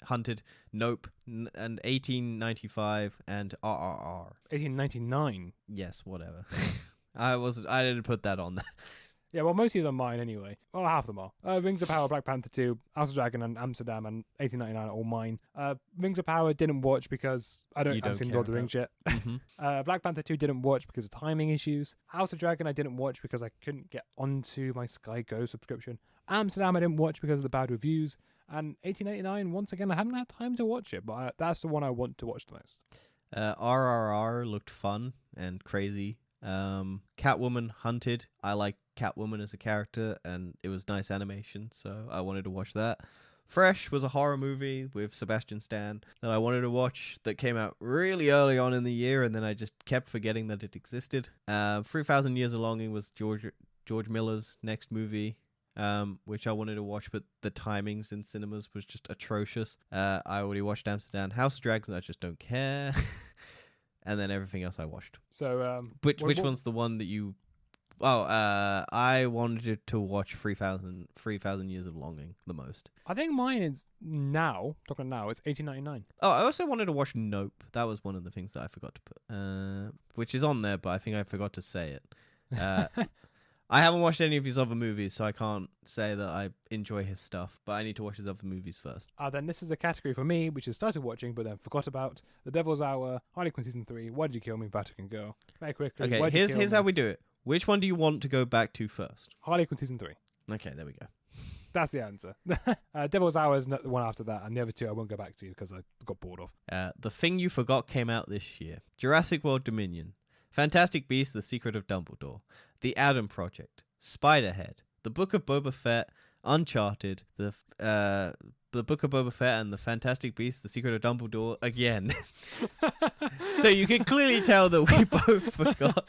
Hunted, Nope, and 1895, and RRR. 1899. Yes, whatever. I didn't put that on there. Yeah, well, most of these are mine anyway. Well, half of them are. Rings of Power, Black Panther 2, House of Dragon, and Amsterdam, and 1899 are all mine. Rings of Power didn't watch because I've seen Lord of the Rings yet. Mm-hmm. Black Panther 2 didn't watch because of timing issues. House of Dragon I didn't watch because I couldn't get onto my Sky Go subscription. Amsterdam I didn't watch because of the bad reviews. And 1889, once again, I haven't had time to watch it, but that's the one I want to watch the most. RRR looked fun and crazy. Catwoman Hunted. I like Catwoman as a character, and it was nice animation, so I wanted to watch that. Fresh was a horror movie with Sebastian Stan that I wanted to watch that came out really early on in the year, and then I just kept forgetting that it existed. 3,000 Years of Longing was George Miller's next movie, which I wanted to watch, but the timings in cinemas was just atrocious. I already watched Amsterdam. House of Dragons, I just don't care. And then everything else I watched. So, which one's the one that you... I wanted to watch 3,000 Years of Longing the most. I think mine is now, it's 1899. Oh, I also wanted to watch Nope. That was one of the things that I forgot to put. Which is on there, but I think I forgot to say it. I haven't watched any of his other movies, so I can't say that I enjoy his stuff, but I need to watch his other movies first. Then this is a category for me, which I started watching, but then forgot about. The Devil's Hour, Harley Quinn Season 3, Why Did You Kill Me, Vatican Girl. Very quickly. Okay, here's how we do it. Which one do you want to go back to first? Harley Quinn Season 3. Okay, there we go. That's the answer. Devil's Hour is the one after that, and the other two I won't go back to because I got bored of. The Thing You Forgot came out this year. Jurassic World Dominion. Fantastic Beasts, The Secret of Dumbledore. The Adam Project. Spiderhead. The Book of Boba Fett. Uncharted. The Book of Boba Fett and The Fantastic Beasts, The Secret of Dumbledore again. So you can clearly tell that we both forgot.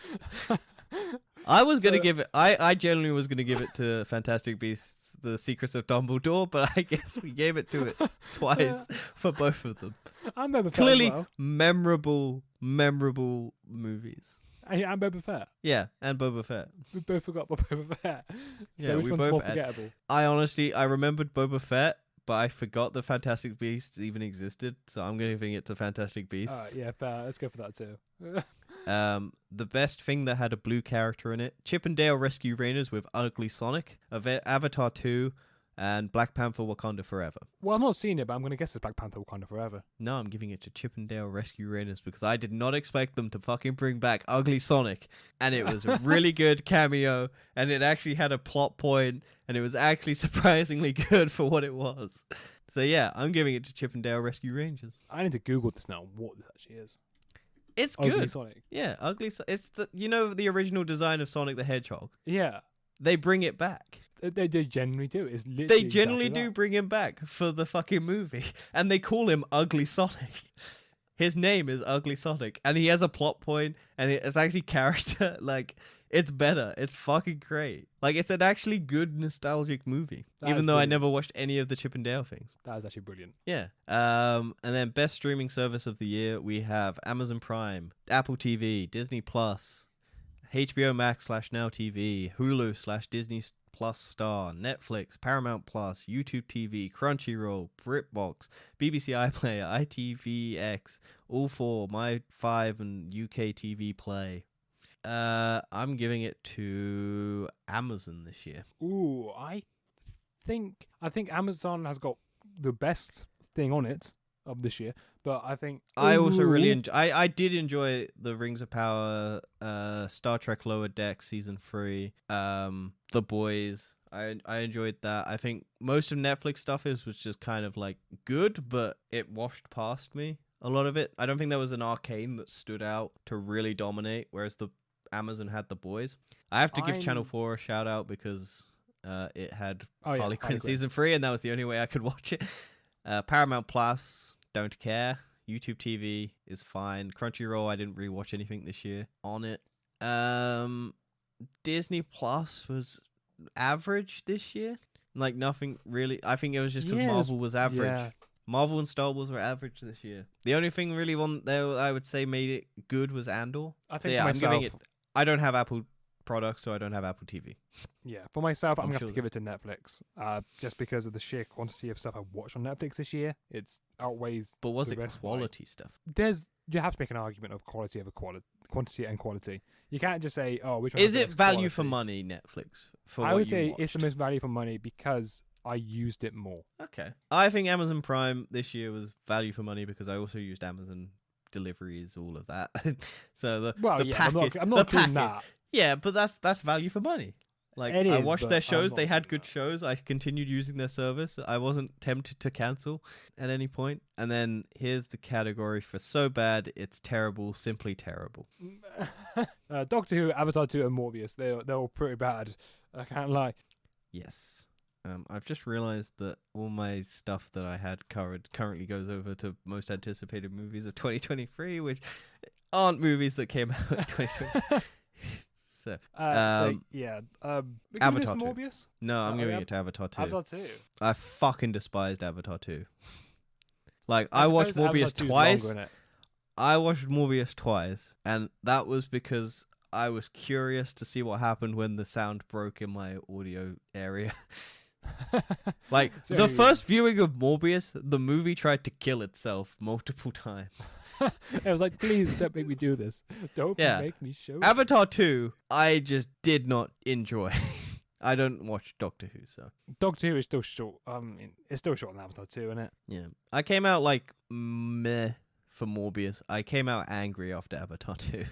I was going to give it... I generally was going to give it to Fantastic Beasts, The Secrets of Dumbledore, but I guess we gave it to it twice for both of them. And Boba Fett Clearly as well. memorable movies. And Boba Fett. Yeah, and Boba Fett. We both forgot about Boba Fett. Yeah, So which we one's both more had- forgettable? I remembered Boba Fett, but I forgot the Fantastic Beasts even existed, so I'm giving it to Fantastic Beasts. Yeah, fair. Let's go for that too. The best thing that had a blue character in it: Chip and Dale Rescue Rangers with Ugly Sonic, Avatar 2, and Black Panther: Wakanda Forever. Well, I've not seen it, but I'm going to guess it's Black Panther Wakanda Forever. No, I'm giving it to Chip and Dale Rescue Rangers because I did not expect them to fucking bring back Ugly Sonic, and it was a really good cameo, and it actually had a plot point, and it was actually surprisingly good for what it was. So yeah, I'm giving it to Chip and Dale Rescue Rangers. I need to Google this now, what this actually is. It's Ugly good. Sonic. Yeah, It's the original design of Sonic the Hedgehog. Yeah. They bring it back. They generally do. It's literally They generally exactly do that. bring him back for the fucking movie, and they call him Ugly Sonic. His name is Ugly Sonic, and he has a plot point, and it's actually character. Like, it's better. It's fucking great. Like, it's an actually good nostalgic movie, That even is though I brilliant. never watched any of the Chip and Dale things. That is actually brilliant. Yeah. And then best streaming service of the year, we have Amazon Prime, Apple TV, Disney Plus, HBO Max / Now TV, Hulu / Disney Plus Star, Netflix, Paramount Plus, YouTube TV, Crunchyroll, BritBox, BBC iPlayer, ITVX, all four, My5 and UK TV Play. I'm giving it to Amazon this year. Ooh, I think Amazon has got the best thing on it of this year, but I think I also really Ooh. I did enjoy the Rings of Power, Star Trek Lower Deck Season 3, The Boys. I enjoyed that. I think most of Netflix stuff was just kind of like good, but it washed past me, a lot of it. I don't think there was an Arcane that stood out to really dominate, whereas the Amazon had The Boys. I have to give Channel 4 a shout out because it had Harley Quinn Season 3, and that was the only way I could watch it. Paramount Plus, don't care. YouTube TV is fine. Crunchyroll, I didn't really watch anything this year on it. Disney Plus was average this year. Like, nothing really. I think it was just because Marvel was average. Yeah. Marvel and Star Wars were average this year. The only thing really one there I would say made it good was Andor. I So think yeah, for I'm giving myself, it. I don't have Apple product, so I don't have Apple TV. Yeah, for myself, I'm I'm gonna sure have to give it to Netflix. Just because of the sheer quantity of stuff I've watched on Netflix this year, it's outweighs. But was the it rest by- quality stuff? You have to make an argument of quality over quantity and quality. You can't just say, oh, which one Is has the it best value for quality. money, Netflix? For I what would you say it's the watched? most value for money because I used it more. Okay. I think Amazon Prime this year was value for money because I also used Amazon deliveries, all of that. So the Well, the yeah, package, I'm not the doing package- that. Yeah, but that's value for money. Like It I is, watched but their I'm shows, not they had doing good that. shows. I continued using their service. I wasn't tempted to cancel at any point. And then here's the category for so bad it's terrible, simply terrible. Doctor Who, Avatar 2, and Morbius. They're all pretty bad. I can't lie. Yes. I've just realized that all my stuff that I had currently goes over to most anticipated movies of 2023, which aren't movies that came out in 2020. So, Yeah. Avatar 2. Morbius. no, I'm Oh, giving yeah. it to Avatar 2. Avatar 2. I fucking despised Avatar 2. Like, I I watched suppose Avatar Morbius 2 's twice. longer, innit? I watched Morbius twice, and that was because I was curious to see what happened when the sound broke in my audio area. Like, So the first viewing of Morbius, the movie tried to kill itself multiple times. I was like, please don't make me do this. Don't Yeah. make me show. Avatar 2, I just did not enjoy. I don't watch Doctor Who, so Doctor Who is still short. It's still short on Avatar 2, isn't it? yeah. I came out like meh for Morbius. I came out angry after Avatar 2.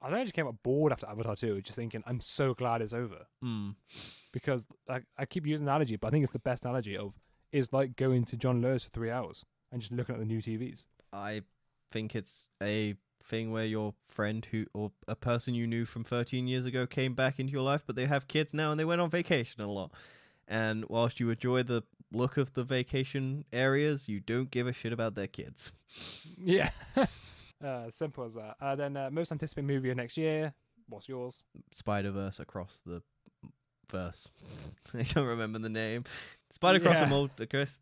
I think I just came up bored after Avatar 2, just thinking, I'm so glad it's over. Mm. Because I keep using the analogy, but I think it's the best analogy of is like going to John Lewis for 3 hours and just looking at the new TVs. I think it's a thing where your friend or a person you knew from 13 years ago came back into your life, but they have kids now and they went on vacation a lot. And whilst you enjoy the look of the vacation areas, you don't give a shit about their kids. Yeah. Simple as that. Then most anticipated movie of next year. What's yours? Spider-Verse Across the Verse. I don't remember the name. Spider-Across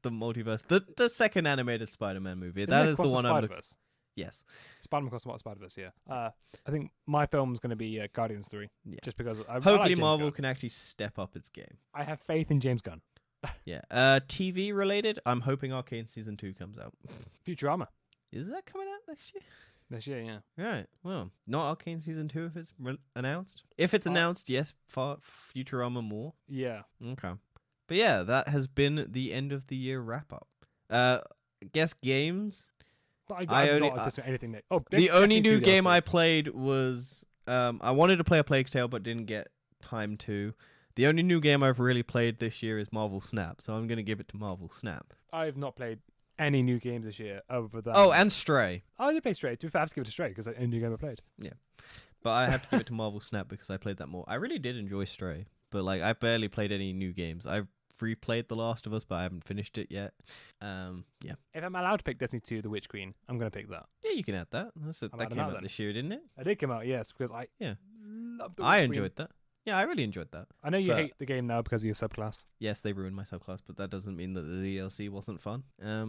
the Multiverse. The second animated Spider-Man movie. That is the one I'm looking. Yes. Spider-Man Across the Spider-Verse, yeah. I think my film's going to be Guardians 3. Yeah. Just because I Hopefully like James Marvel Gunn. can actually step up its game. I have faith in James Gunn. Yeah. TV related, I'm hoping Arcane Season 2 comes out. Futurama. Is that coming out next year? This year, yeah. Right. Well, not Arcane Season 2 if it's announced. If it's announced, yes, Futurama more. Yeah. Okay. But yeah, that has been the end of the year wrap up. Guess games. But I I'm only- not anticipating anything. Oh, The only Destiny new 2 game DLC. I played was I wanted to play A Plague's Tale but didn't get time to. The only new game I've really played this year is Marvel Snap, so I'm gonna give it to Marvel Snap. I've not played any new games this year other than. Oh, and Stray. I did play Stray. To be fair, I have to give it to Stray because that's the only new game I played. But I have to give it to Marvel Snap because I played that more. I really did enjoy Stray, but like I barely played any new games. I've replayed The Last of Us, but I haven't finished it yet. Yeah. If I'm allowed to pick Destiny 2, The Witch Queen, I'm going to pick that. Yeah, you can add that. I'm That adding came that out then. this year, didn't it? I did come out, yes, because I Yeah. love The Witch I Queen. enjoyed that. Yeah, I really enjoyed that. I know you but- hate the game now because of your subclass. Yes, they ruined my subclass, but that doesn't mean that the DLC wasn't fun.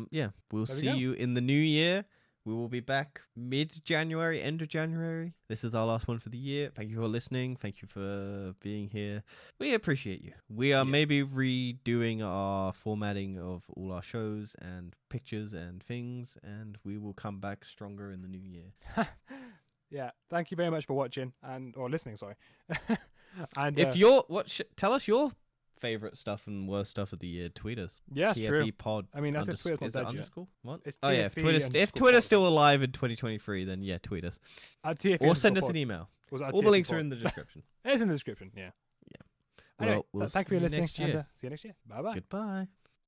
Yeah, we'll There we see go. you in the new year. We will be back mid-January, end of January. This is our last one for the year. Thank you for listening. Thank you for being here. We appreciate you. We are Yeah. maybe redoing our formatting of all our shows and pictures and things, and we will come back stronger in the new year. Yeah, thank you very much for watching or listening, sorry. And If tell us your favorite stuff and worst stuff of the year. Tweet us. yeah, it's TFE true. pod. I mean, that's if Twitter's not is it dead yet. underscore? What? It's Oh yeah, if TFE Twitter's underscore pod. still alive in 2023, then yeah, tweet us TFE or send us underscore an pod. email. Was that All the TFE links pod? are in the description. It's in the description, yeah. Anyway, Well, we'll thank you see for you listening. next year. And, see you next year. Bye bye. Goodbye.